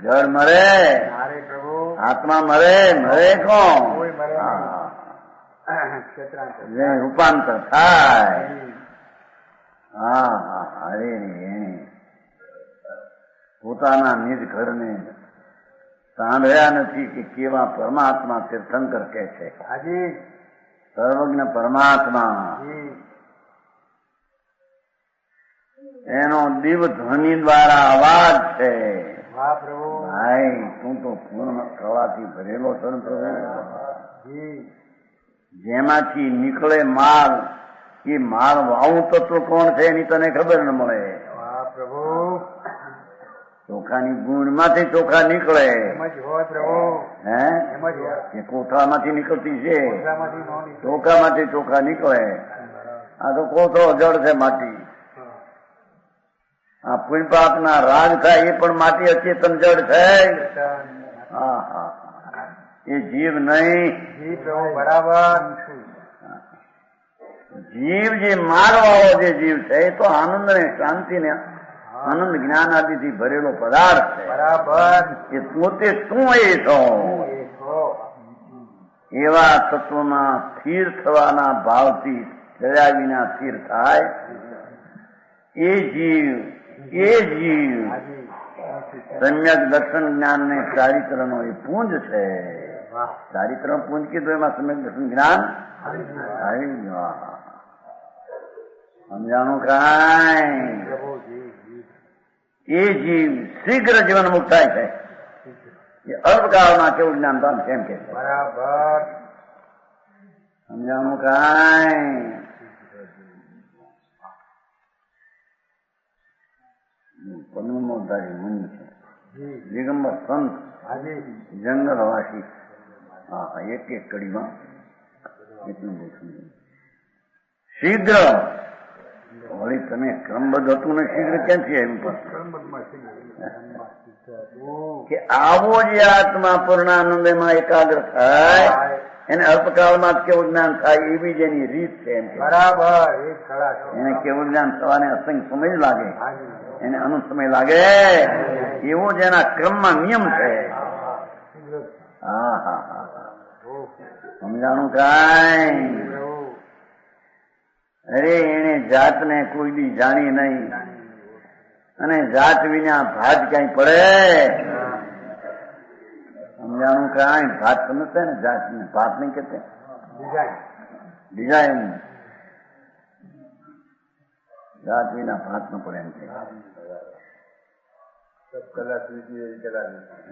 જળ મરે, આત્મા મરે, મરે કોણ? રૂપાંતર થાય. હા હા. અરે પોતાના નિજ ઘરને સાંભળ્યા નથી કે કેવા પરમાત્મા તીર્થંકર કે છે. સર્વજ્ઞ પરમાત્મા એનો દિવ ધ્વનિ દ્વારા અવાજ છે. ભાઈ તું તો પૂર્ણ કળાથી ભરેલો સંત, જેમાંથી નીકળે માલ, એ માલ વાવું તત્વ કોણ છે એની તને ખબર ન મળે. ચોખાની ગુણમાંથી ચોખા નીકળે એમ જ હોય પ્રભુ, હે એમ જ હોય. કે કોથળામાંથી નીકળતી છે, કોથળામાંથી નો નીકળે. ચોખામાંથી ચોખા નીકળે. આ તો કોથળો જળ છે, માટી. આ પુણ્યપાપના રાગ થાય એ પણ માટી અચેતન જળ છે. હા હા, એ જીવ નહીં. જી પ્રભુ બરાબર. જીવ જે મારવાળો જે જીવ છે એ તો આનંદ ને શાંતિ ને આનંદ જ્ઞાન આદિથી ભરેલો પદાર્થ છે. બરાબર. એ પોતે તું એ છો. એ છો. એવા તત્વમાં સ્થિર થવાના ભાવથી ડર્યા વિના સ્થિર થાય એ જીવ હાજી. સમ્યક દર્શન જ્ઞાન ને ચારિત્રનો એ પુંજ છે. વાહ. ચારિત્ર પુંજ કીધું એમાં સમ્યક દર્શન જ્ઞાન હાજી. આવી ગયું. સમજાણું કાંઈ? પ્રભુ જી જી. એ જીવ શીઘ્ર જીવન મુક્ત થાય છે. એ અલ્પકાળમાં કેવું જ્ઞાન પામ છે એમ કે છે. બરાબર. સમજાણું કાંઈ? પદ્મનો ધારી મુનિ છે, જી. દિગંબર સંત, હાજી. જંગલવાસી. હા, એક એક કડીમાં એટલું બહુ સમજ્યું. શીઘ્ર વળી તમે ક્રમબદ્ધ હતું ને શીઘ્ર ક્યાંથી આવ્યું પણ કે આવો જે આત્મા પૂર્ણાનંદ એમાં એકાગ્ર થાય એને અલ્પકાળમાં જ કેવું જ્ઞાન થાય એવી જેની રીત છે એમ કે. બરાબર. એ કળા છે. એને કેવું જ્ઞાન થવાને અસંગ સમય લાગે, હાજી. એને અનંત સમય લાગે એવો જેના ક્રમમાં નિયમ છે. હા હા હા, સમજાણું કાંઈ? અરે એને જાતને કોઈ દી જાણી નહીં અને જાત વિના ભાત ક્યાંય પડે? સમજાણું કાંઈ? ભાત સમજતા ને જાત ને ભાત નહીં કહેતે, ડિઝાઇન. જાત વિના ભાત ન પડે એમ છે.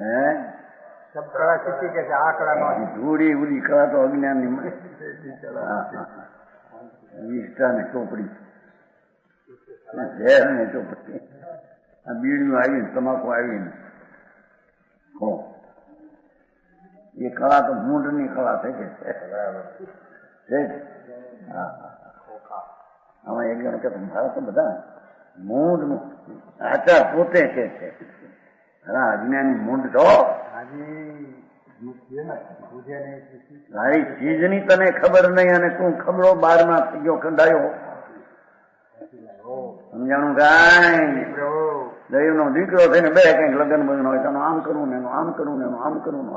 હે સબ કળા શીખી કે છે. આ કળા નો ધૂળી ઉડી કળા તો અજ્ઞાન ની વિષ્ટા ને ચોપડી, ઝેર ને ચોપડી, આ બીડીયું આવીને તમાકુ આવીને હો એ કળા તો મૂંઢની કળા થઈ ગઈ છે. આમાં એક જણ કે મારા તો બધા મૂંઢ આચાર પોતે કે છે. અજ્ઞાની મૂંઢ છો. તારી ચીજની તને ખબર નહીં અને તું ખબરો બારમાં થઈ ગયો, ખંડાયો. સમજાણું કાંઈ? દૈવનો દીકરો થઈને બે કઈક લગ્ન બગન હોય તો આમ કરવું ને એનું આમ કરવું ને એનું આમ કરવું.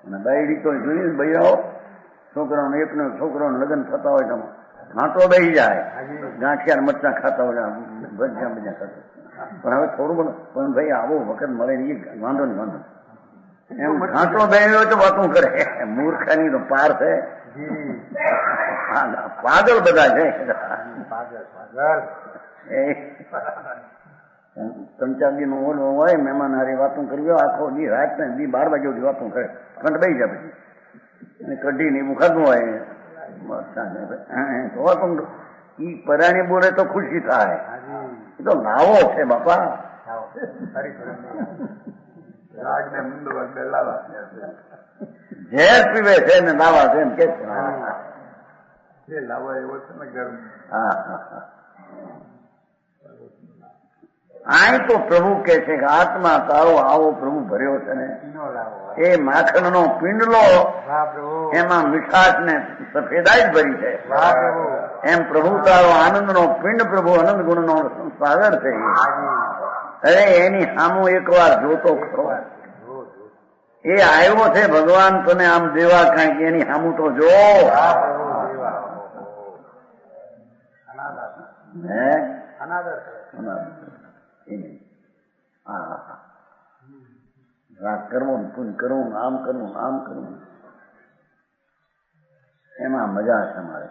અને બાયડી તો જોઈએ બૈરાઓ છોકરાઓને એકનો છોકરાઓને લગ્ન થતા હોય તો ઘાંટો બેસી જાય, ગાંઠિયા મરચા ખાતા હોય, ભજીયા બધા ખાતા. પણ હવે થોડું બધું પણ ભાઈ આવો વખત મળે ને એ વાંધો ને વાંધો એમ ઘાંટો બેસ્યો તો વાતું કરે. મૂર્ખાની તો પાર છે. પાગલ બધા છે. ત્રણ ચાર દી નો ઓલો હોય મહેમાન હારી વાતું કરવી આખો દી રાત ને દી 12 વાગ્યા સુધી વાતું કરે. ખંડ બેસી જાય પછી અને કઢી ને એવું ખાધું હોય તો વાતું ઈ પરાણી બોલે તો ખુશી થાય. એ તો લાવો છે બાપા. ઝેર પીવે છે ને લાવા છે એમ કે લાવા એવો છે ને ગરમ. અહીં તો પ્રભુ કે છે કે આત્મા તારો આવો પ્રભુ ભર્યો છે ને એ માખણ નો પિંડલો, એમાં મીઠાશ ને સફેદાઈ જ ભરી છે. એમ પ્રભુ તારો આનંદ નો પિંડ, પ્રભુ આનંદ ગુણ નો સાગર છે. અરે એની સામું એકવાર જોતો ખરો. એ આવ્યો છે ભગવાન તને આમ દેવા કાંઈક, એની સામું તો જો. રાગ કરવો ને પૂન કરવું, આમ કરવું આમ કરવું, એમાં મજા છે મારે.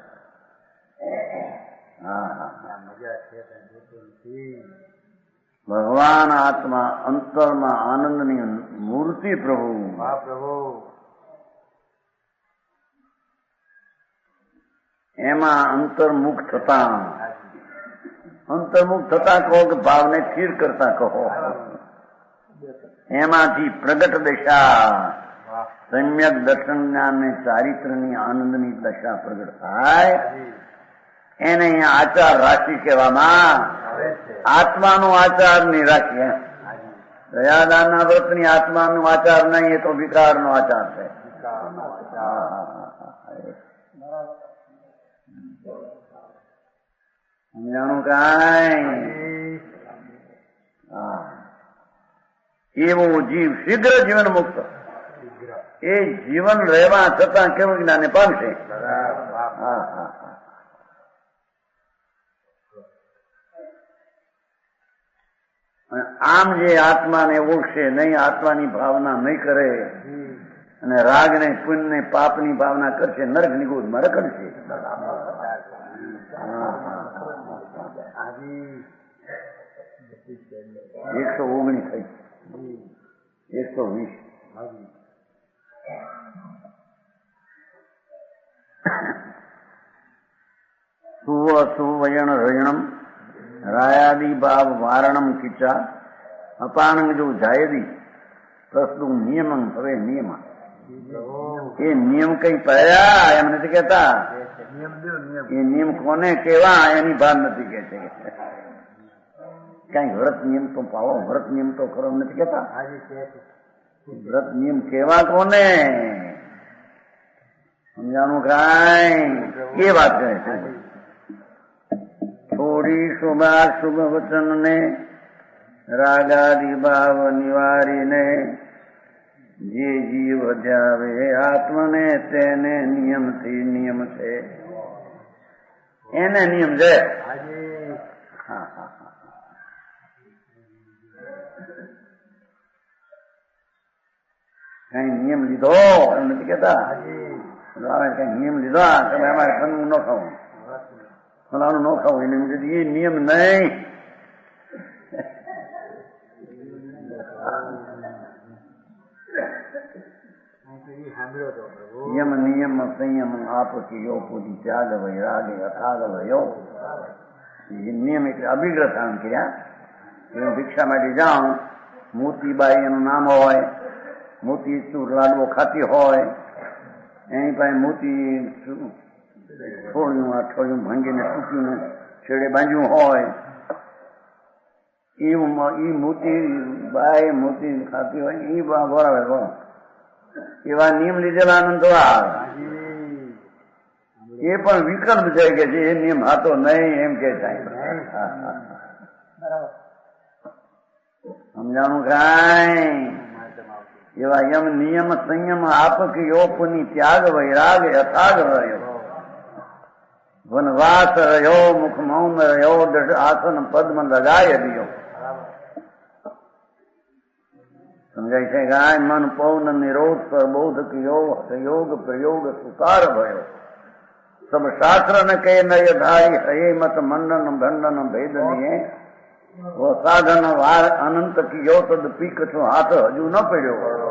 ભગવાન આત્મા અંતરમાં આનંદની મૂર્તિ પ્રભુ. એમાં અંતર્મુખ થતા કહો કે ભાવને સ્થિર કરતા કહો. એમાંથી પ્રગટ દશા વાહ સમ્યક દર્શન જ્ઞાન ને ચારિત્રની આનંદની દશા પ્રગટ થાય એને અહીંયા આચાર રાશિ કહેવામાં આવે છે આત્માનો આચાર ની રાશિ હાજી દયાદાનના વ્રતની આત્માનો આચાર નહીં, એ તો વિકારનો આચાર છે. વિકારનો આચાર. સમજાણું કાંઈ? એવો જીવ શીઘ્ર જીવન મુક્ત, એ જીવન રહેવા છતાં કેવું જ્ઞાને પામશે. આમ જે આત્માને ઓળખશે નહીં, આત્માની ભાવના નહીં કરે અને રાગ ને પુણ્ય ને પાપ ની ભાવના કરશે, નરક ની ગોદમાં રખડશે. 119 થઈ, 120. સુવયણ રયણમ રાયાદી ભાવ વારણમ કિચા અપાનંગ જો જાયદી પ્રસ્તુમ નિયમમ હવે નિયમ. એ નિયમ કઈ પડ્યા એમ નથી કેતા, એ નિયમ કોને કેવા એની ભાન નથી કે છે. કઈ વ્રત નિયમ તો પાવો, વ્રત નિયમ તો કરો નથી કેતા. વ્રત નિયમ કેવા કોને સમજાણું કાંઈ? એ વાત કહે છે. થોડી શુભ વચન ને રાગાદી ભાવ નિવારીને જે જીવ જાવે આત્મને તેને નિયમથી નિયમ છે, એને નિયમ છે. કઈ નિયમ લીધો એમ નથી કેતા. કઈ નિયમ લીધો તમે અમારે ફળનું ન ખાવું, ફલાણું ન ખાવું, એને એ નિયમ નહીં. યમ નિયમ સંયમ આપ કિયો પૂરી ત્યાગ વૈરાગે અથાગ વયો. નિયમ એટલે અભિગ્રથાન કર્યા. ભિક્ષા માટે જાઉં, મોતીબાઈ એનું નામ હોય, મોતી લાડવો ખાતી હોય, એની પાસે મોતી થોડું અઠવાડિયું ભાંગીને ટૂંકીને છેડે બાંધ્યું હોય, એ મોતી બાઈ મોતી ખાતી હોય, એ બોલાવે બો. એવા નિયમ લીધેલા આનંદ આવે. એ પણ વિકલ્પ છે કે છે, એ નિયમ હતો નહીં એમ કે થાય. સમજાણું કાંઈ? એવા યમ નિયમ સંયમ આપક યોપની ત્યાગ વૈરાગ અથાગ રહ્યો, વનવાસ રહ્યો, મુખ મૌન રહ્યો, આસન પદ્મ લગાય દિયો. સમજાય છે ગાય? મન પૌન નિરોધ પ્રબોધ કિયો, યોગ પ્રયોગ સુકાર ભયો. સબ શાસ્ત્ર ન કહે નય ધારી હે મત મંડન ભંડન ભેદનીએ. વો સાધન વાર અનંત કિયો તદ પીક છો હાથ હજુ ન પડ્યો.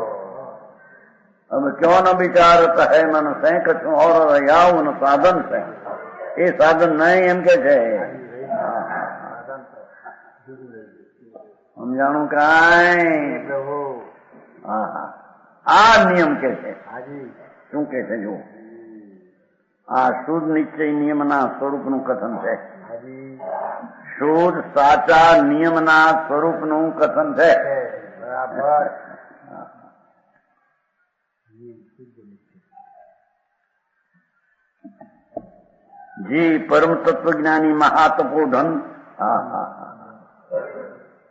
अब क्यों न विचारत है मन सेंक छू और याव न साधन से. એ સાધન નહીં એમ કે છે. સમજાણું કાંઈ? આ નિયમ કે છે. શું કે છે? જો આ શુદ્ધ નિશ્ચય નિયમના સ્વરૂપનું કથન છે. શુદ્ધ સાચા નિયમના સ્વરૂપનું કથન છે. જે પરમ તત્વજ્ઞાની મહાતપોધન.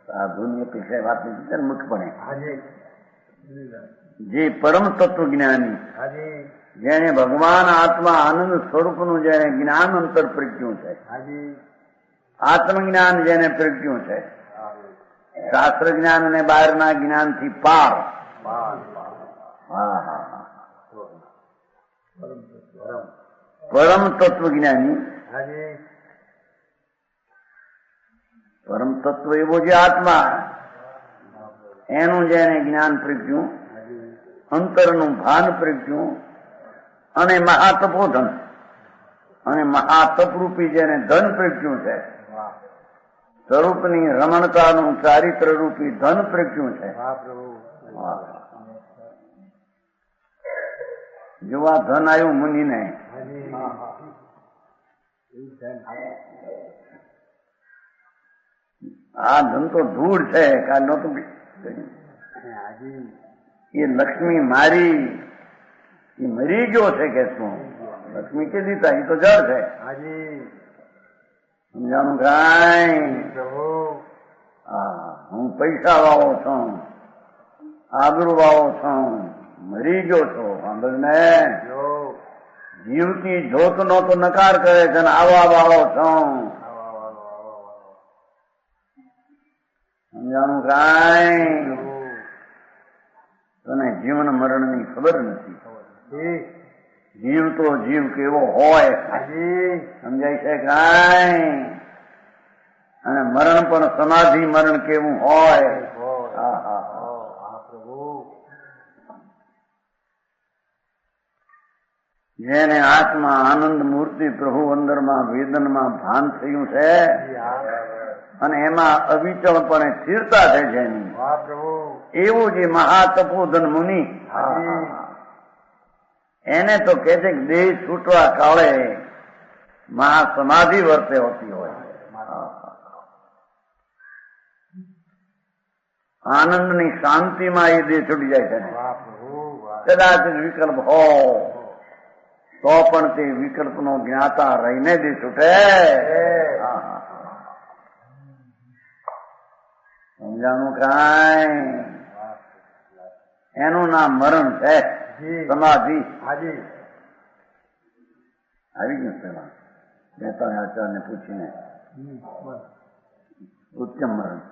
સાધુની અપેક્ષા વાત નથી મુઠપણે. જે પરમ તત્વજ્ઞાની, જેને ભગવાન આત્મા આનંદ સ્વરૂપનું જેને જ્ઞાન અંતર પ્રજ્ઞું છે, આત્મજ્ઞાન જેને પ્રજ્ઞું છે, શાસ્ત્ર જ્ઞાન અને બહારના જ્ઞાનથી પાર. પરમ તત્વ જ્ઞાની, પરમ તત્વ એવો જે આત્મા, એનું જેને જ્ઞાન પ્રજ્ઞું, અંતરનું ભાન પ્રજ્ઞું, અને મહાતપોધન અને મહાતપરૂપી જેને ધન પ્રજ્ઞું છે, સ્વરૂપની રમણતાનું ચારિત્ર રૂપી ધન પ્રખ્યું છે. વાહ પ્રભુ. જો આ ધન આવ્યું મુનિને, હાજી. એવું ધન. આ ધન તો ધૂળ છે. કાલ નહોતું હાજી. એ લક્ષ્મી મારી એ મરી ગયો છે કે શું? લક્ષ્મી કે દીધા એ તો જળ છે. હાજી. સમજાણું કાંઈ? પ્રભુ. હા, હું પૈસા વાળો છું, આબરૂ વાળો છું, મરી ગયો છો. સાંભળને, જો. જીવતી જોત નો તો નકાર કરે છે ને આવા વાળો છું. સમજાણું કાંઈ? તને જીવન મરણ ની ખબર નથી. જીવ તો જીવ કેવો હોય સમજાય છે કાંઈ? અને મરણ પણ સમાધિ મરણ કેવું હોય. જેને આત્મા આનંદ મૂર્તિ પ્રભુ અંદરમાં વેદનમાં ભાન થયું છે અને એમાં અવિચળપણે સ્થિરતા છે જેની, એવું જે મહાતપોધન મુનિ એને તો કે છે કે દેહ છૂટવા કાળે મહાસમાધિ વર્તે હોતી હોય. આનંદની શાંતિમાં એ દેહ છૂટી જાય છે. કદાચ વિકલ્પ હો તો પણ તે વિકલ્પનો જ્ઞાતા રહીને દેહ છૂટે. સમજાણું કાંઈ? એનું નામ મરણ છે, સમાધિ. આવી ગયું પેલા મહેતા આચાર્યને પૂછીને ઉત્તમ મરણ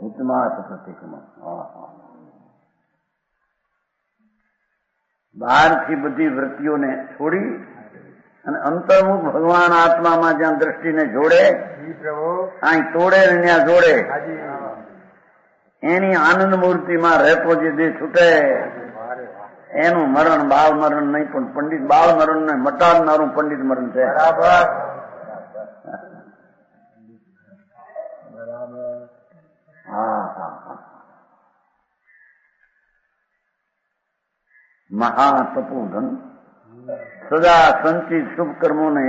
ઉત્તમાર્થ પ્રતિક્રમણ. બહારથી બધી વૃત્તિઓને છોડી અને અંતર્મુખ ભગવાન આત્મામાં જ્યાં દ્રષ્ટિને જોડે, અહીં તોડે ને ત્યાં જોડે, એની આનંદ મૂર્તિમાં રહેતો જે દેહ છૂટે એનું મરણ બાળ મરણ નહીં પણ પંડિત બાળ મરણ ને મટાડનારું પંડિત મરણ છે. મહાતપોધન સદા સંચિત શુભ કર્મોને,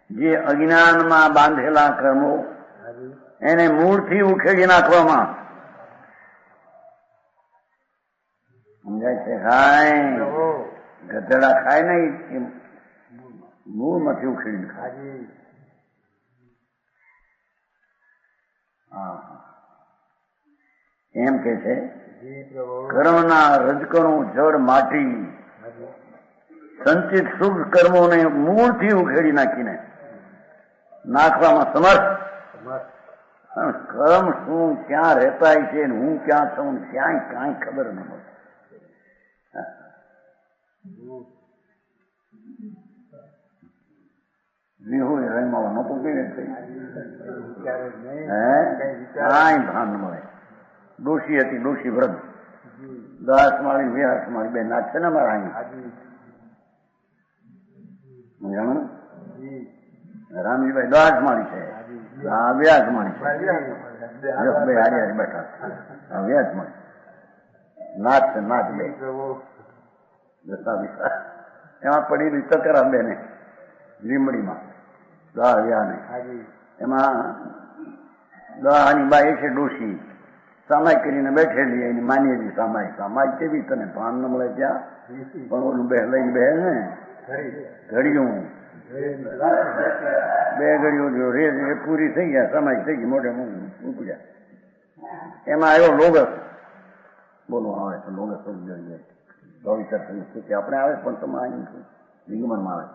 જે અજ્ઞાનમાં બાંધેલા કર્મો એને મૂળથી ઉખેડી નાખવામાં. સમજાય છે ખાય? ગધેડા ખાય ને મૂળમાંથી ઉખેડી નાખે. એમ કે છે કર્મના રજકણું જળ માટી સંચિત શુભ કર્મોને મૂળથી ઉખેડી નાખીને નાખવામાં સમર્થ. કર્મ શું ક્યાં રહેતા છે, હું ક્યાં છું, ક્યાંય કાંઈ ખબર ન પડે. વિહુ રહીમાં નહોતું કેવી કાંઈ ભાન ન મળે. ડોશી હતી, ડોશી વ્રત 10 માળી 20 માળી બે નાચ છે ને અમારા અહીં. જાણું રામજીભાઈ 10 માળી છે, 20 માળી છે, બે હારી બેઠા 20 માળી નાચ છે. નાચ બે જતા વિસ્તાર એમાં પડેલી ચકરા બેને લીમડીમાં 10 વ્યાને એમાં 10 બાઈ છે ડોશી સામાય કરીને બેઠેલી એની માનીએલી સામાય કેવી તને ભાન ન મળે ત્યાં પણ ઓલું બે લઈને બે ને ઘડિયું બે ઘડીઓ જો રેજ પૂરી થઈ ગયા સમાય થઈ ગઈ મોઢે ઉપડ્યા. એમાં આવ્યો લોગસ બોલવા આવે તો લોગસ જોઈએ આપણે આવે પણ તમે નિગમનમાં આવે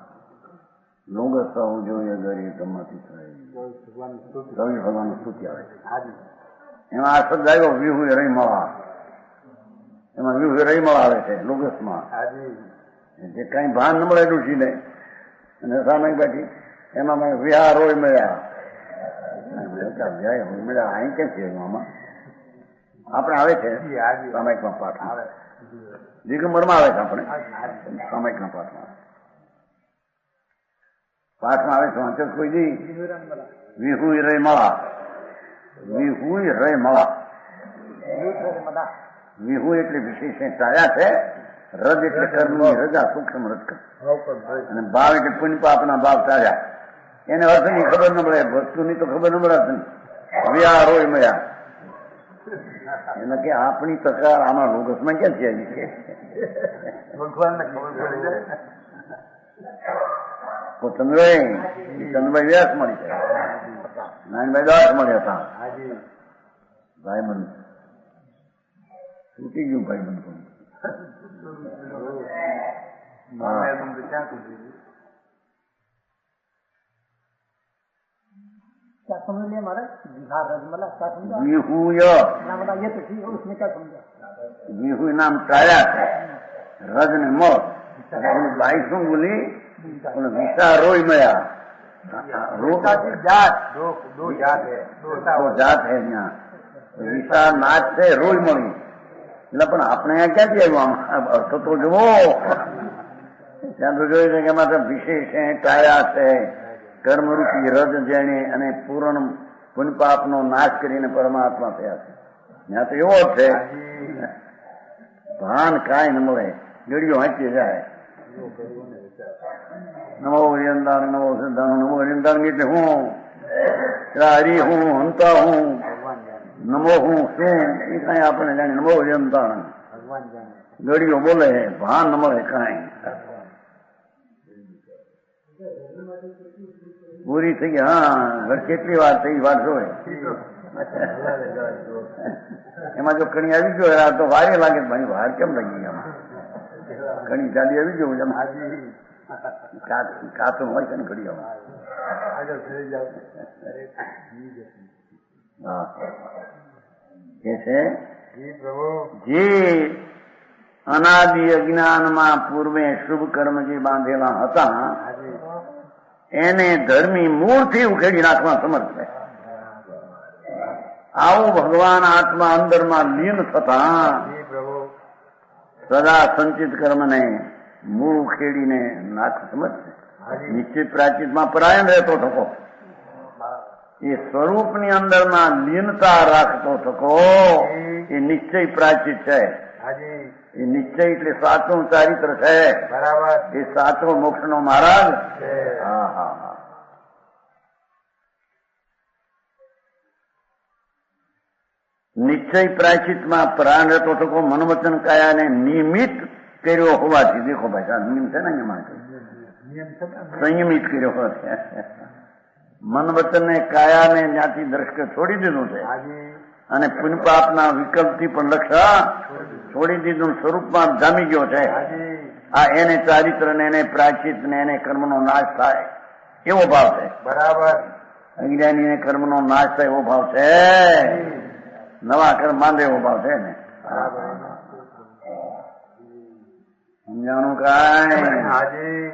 લોગસ થવું જોઈએ ગરીબ ગમતી થાય રવિ ભગવાન સ્તુતિ આવે. એમાં આ શબ્દ આવ્યો વિહુ રહીમળા. એમાં વિહુ રહીમળા આવે છે લોગસમાં. જે કઈ ભાન ન મળે ડૂસીને અને સામે બેઠી એમાં મેં વિહાર હોય મળ્યા મળ્યા અહીં કેમ છે આમાં આપણે આવે છે સામાયિકમાં પાઠમાં દિગંબરમાં આવે છે આપણે સામાયિકના પાઠમાં. પાઠમાં આવે છે વાંચો કોઈ દી વિહુ રે મળા, વિહુ રે મળા. વિહુ એટલે વિશેષ ટાળ્યા છે, રજ એટલે કર્મની રજા, સૂક્ષ્મ રજ કર, અને ભાવ એટલે પુણ્ય પાપના ભાવ ટાળ્યા. એને અર્થની ખબર ન મળે, વસ્તુની તો ખબર ન મળે નહીં. વ્યા રોય મળ્યા એને કે આપણી તકરાર આમાં લોગસમાં ક્યાં છે? ચંદ્રભાઈ વ્યાસ મળી છે, નાનભાઈ દાસ મળ્યા હતા. ભાઈ બન તૂટી ગયું, ભાઈ બન क्या समझ लिया महाराज? बिहार रजमला क्या समझा? विहूय, ये तो ठीक है, उसमें क्या समझा? विहू नाम टाया है, रज ने मो भाई શું બોલી વિસા રોય મયા जात दो जात है, દો જાત હે ત્યાં વિસા નાચ છે, રોય મળી. એટલે પણ આપણે અહીંયા ક્યાંથી આવ્યું? આમ અર્થ તો જુઓ. ત્યાં તો જોયું છે કે એમાં તો વિશેષ છે, ટાયા છે, કર્મરૂપી રજ જેણે અને પૂર્ણ પુણ્યપાપનો નાશ કરીને પરમાત્મા થયા છે. ત્યાં તો એવો છે ભાન કાંઈ ન મળે, ગળીઓ વાંચી જાય. નમો હરિયંદાણ, નમો સિદ્ધાણ, નમો હરિયંદાણ એટલે હું હરી હું, હંતા હું, નમો હું શું એ કાંઈ આપણે જાણે. નમો હરિયંદાણ ગળીઓ બોલે, ભાન ન મળે કાંઈ. પૂરી થઈ ગઈ. હા, કેટલી વાર થઈ વાત જોઈ. એમાં જો કણી આવી ગયો તો વારે લાગે, ભાઈ વાર કેમ લાગી? એમાં ઘણી ચાલી આવી ગયું એમ કાચું હોય છે ને ઘડી. કે છે જે અનાદિ અજ્ઞાનમાં પૂર્વે શુભ કર્મ જે બાંધેલા હતા એને ધર્મી મૂળથી ઉખેડી નાખવા સમર્થ છે. આવું ભગવાન આત્મા અંદરમાં લીન થતા સદા સંચિત કર્મને મૂળ ઉખેડીને નાખ સમર્થ છે. નિશ્ચિત પ્રાચિતમાં પરાયણ રહેતો થકો, એ સ્વરૂપની અંદરમાં લીનતા રાખતો થકો, એ નિશ્ચય પ્રાચિત છે. એ નિશ્ચય એટલે સાચું ચારિત્ર છે. બરાબર. એ સાચો મોક્ષ નો મહારાજ. હા હા હા. નિશ્ચય પ્રાચિતમાં પ્રાણ રહેતો થકો, મનવચન કાયાને નિયમિત કર્યો હોવાથી, દેખો ભાઈ આ નિયમ છે ને એમાં સંયમિત કર્યો હોય. મન વચન ને કાયાને ત્યાંથી દ્રષ્ટ છોડી દીધું છે, અને પુણ્યપાપના વિકલ્પથી પણ લક્ષ છોડી દીધું, સ્વરૂપમાં જામી ગયો છે. આ એને ચારિત્ર ને એને પ્રાચિત ને એને કર્મનો નાશ થાય એવો ભાવ છે. બરાબર. અજ્ઞાની ને કર્મનો નાશ થાય એવો ભાવ છે, નવા કર્મ બાંધે એવો ભાવ છે ને. સમજાણું કાંઈ?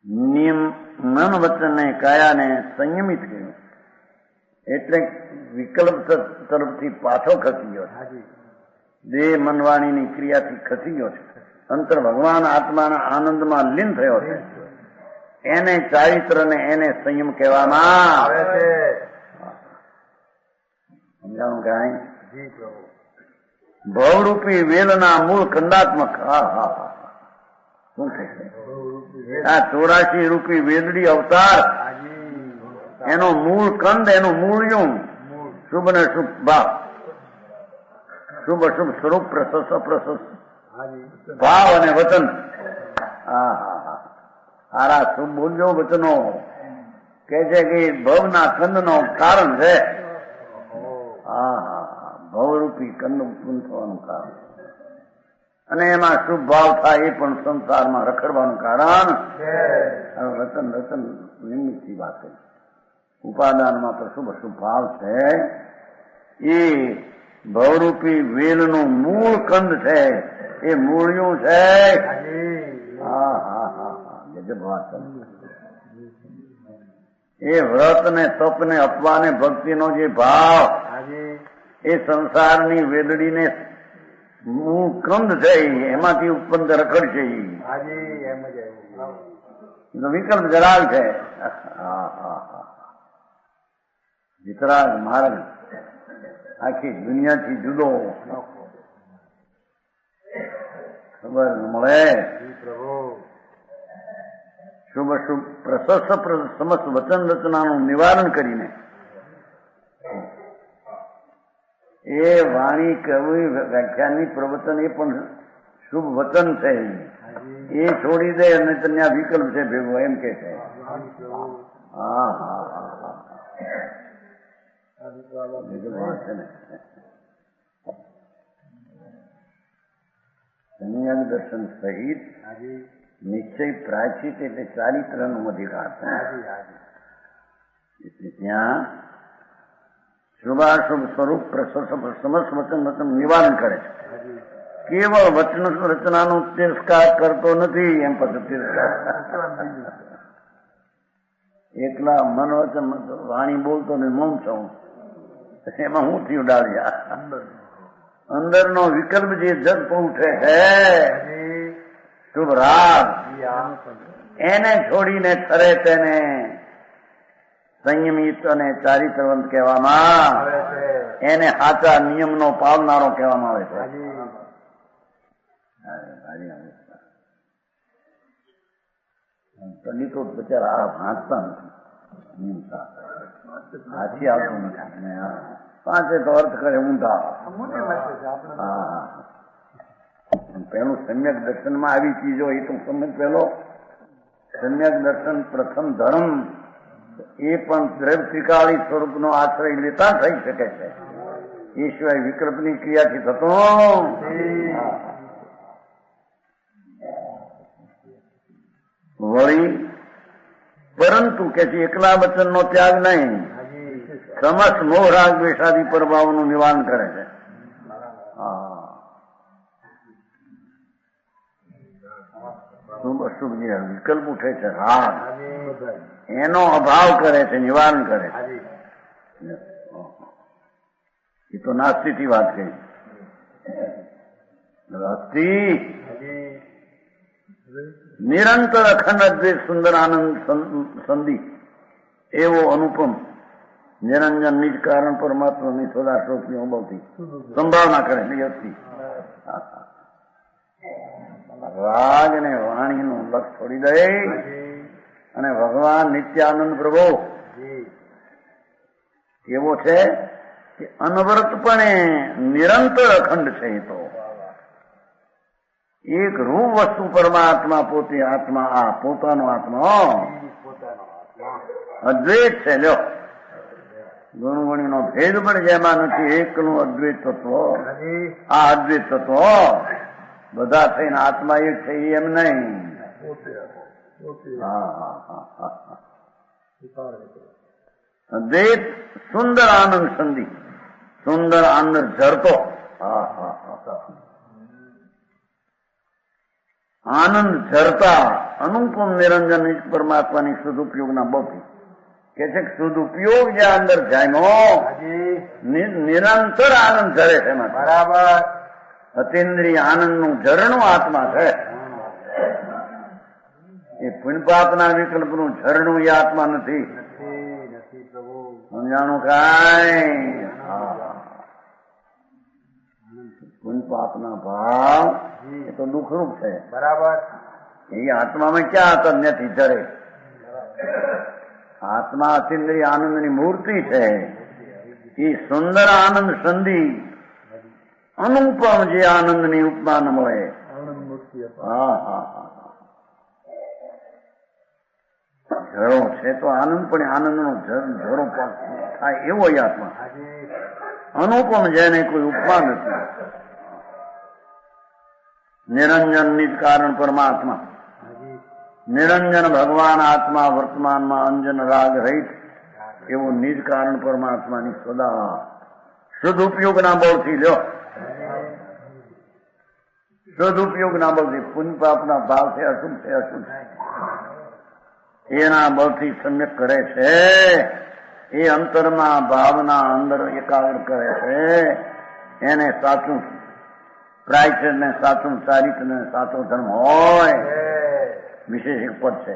નિયમ મન વચન ને કાયાને સંયમિત કર્યું એટલે વિકલ્પ તરફથી પાછો ખસી ગયો છે. દેહ મનવાણીની ક્રિયાથી ખસી ગયો છે. અંતર ભગવાન આત્માના આનંદમાં લીન થયો છે. એને ચારિત્ર ને એને સંયમ કહેવામાં આવે છે. સમજાણું કાંઈ? ભવરૂપી વેલના મૂળ ખંડાત્મક. હા હા હા. શું છે આ 84 રૂપી વેદડી અવતાર, એનો મૂળ કંદ, એનું મૂળિયું શુભ ને શુભ ભાવ, શુભ અશુભ સ્વરૂપ, પ્રશસ્ત અપ્રશસ્ત ભાવ અને વચન. હા હા હા. સારા શુભ બોલજો વચનો કે છે કે ભવના કંદનો કારણ છે. હા હા હા. ભવરૂપી કંદ ઉત્પન્ન થવાનું કારણ, અને એમાં શુભ ભાવ થાય એ પણ સંસારમાં રખડવાનું કારણ. રતન રતન નિમિત્તથી વાત કરી. ઉપાદાનમાં તો શુભ શુભ ભાવ છે. એ ભવરૂપી વેલનું મૂળ કંદ છે, એ મૂળિયું છે. હા હા હા હા. ગજબ વાત. એ વ્રત ને તપ ને અપવા ને ભક્તિનો જે ભાવ, એ સંસારની વેદડીને મૂળ કંદ છે, એમાંથી ઉત્પન્ન રખડ છે. એ તો વિકલ્પ જરાગ છે. વિતરાગ માર્ગ આખી દુનિયાથી જુદો ખબર ન મળે. શુભ શુભ પ્રશસ્ત સમસ્ત વચન રચનાનું નિવારણ કરીને એ વાણી કવિ વ્યાખ્યાનની પ્રવચન એ પણ શુભ વચન છે. એ છોડી દે અને ત્યાં વિકલ્પ છે ભેગો એમ કે છે. હા હા હા સંયમ દર્શન સહિત નિશ્ચય પ્રાચિત એટલે ચારિત્રનો અધિકાર છે. એટલે ત્યાં શુભાશુભ સ્વરૂપ સમસ્ત વચન વચન નિવારણ કરે છે. કેવળ વચન રચનાનો તિરસ્કાર કરતો નથી. એમ પછી તિરસ્કાર એકલા મન વચન વાણી બોલતો ને મૌન છું એમાં હું થયું ડાળ્યા. અંદરનો વિકલ્પ જે જગ ઉઠે છે શુભ રાગ એને છોડીને ખરે તેને સંયમિત અને ચારિત્રવંત કહેવામાં એને સાચા નિયમનો પાળનારો કહેવામાં આવે છે. પંડિતો બચારા આ વાંચતા નથી. હાથી આવતું નથી. પાંચે તો અર્થ કરે ઊંધા. પેલું સમ્યક દર્શનમાં આવી ચીજો એ તો સમજ. પેલો સમ્યક દર્શન પ્રથમ ધર્મ એ પણ દ્રવ્ય ત્રિકાળી સ્વરૂપનો આશ્રય લેતા થઈ શકે છે. એ સિવાય વિકલ્પની ક્રિયાથી થતો વળી પરંતુ કે છે એકલા વચનનો ત્યાગ નહીં, સમસ્ત મોહ રાગ દ્વેષાદી પ્રભાવનું નિવારણ કરે છે. શુભ અશુભ જે વિકલ્પ ઉઠે છે રાગ એનો અભાવ કરે છે, નિવારણ કરે છે. એ તો નાસ્તિકથી વાત કહી. અસ્થિ નિરંતર અખંડ અદ્વૈત સુંદર આનંદ સંધિ એવો અનુપમ નિરંજન નિજ કારણ પરમાત્માની સદા શોકની અનુભવથી સંભાવના કરે છે. અસ્થિ રાગ અને વાણીનું લક્ષ છોડી દે અને ભગવાન નિત્યાનંદ પ્રભુ કેવો છે કે અનવરતપણે નિરંતર અખંડ છે. એ તો એક રૂપ વસ્તુ પરમાત્મા પોતે આત્મા, આ પોતાનો આત્મા અદ્વૈત છે. લ્યો ગુણગુણીનો ભેદ પણ જેમાં નથી. એકનું અદ્વૈત તત્વ, આ અદ્વૈત તત્વ બધા થઈને આત્મા એક છે એમ નહીં. અદ્વૈત સુંદર આનંદ સંધિ, સુંદર આનંદ ઝરતો આનંદ ઝરતા અનુપમ નિરંજન પરમાત્માની સદુપયોગના બપી કે છે. સદુપયોગ જે અંદર જામ્યો નિરંતર આનંદ ઝરે છે. બરાબર. અતિન્દ્રિય આનંદનું ઝરણું આત્મા છે. એ પુણ્યપાપના વિકલ્પનું ઝરણું એ આત્મા નથી. સમજાણું કાંઈ? પુણ્યપાપના ભાવ એ તો દુઃખરૂપ છે. બરાબર. એ આત્મામાં ક્યાં તજ્ઞથી ઝરે? આત્મા અતિન્દ્રિય આનંદની મૂર્તિ છે. એ સુંદર આનંદ સંધિ અનુપમ જે આનંદની ઉપમા ન મળે. ઝરો છે તો આનંદ, પણ આનંદનો ઝરો થાય એવો આત્મા અનુપમ, જેને કોઈ ઉપમા નથી. નિરંજન નિજ કારણ પરમાત્મા, નિરંજન ભગવાન આત્મા વર્તમાનમાં અંજન રાગ રહિત એવો નિજ કારણ પરમાત્માની સદા સદુપયોગના બળથી લ્યો, સદુપયોગના બળથી પુણ્ય પાપના ભાવ છે, અશુભ છે, અશુભ એના બળથી સમ્યક કરે છે. એ અંતરમાં ભાવના અંદર એકાગ્ર કરે છે. એને સાચું પ્રાયશ્ચિત ને સાચું ચારિત્ર ને સાચો ધર્મ હોય વિશેષ એક પદ છે.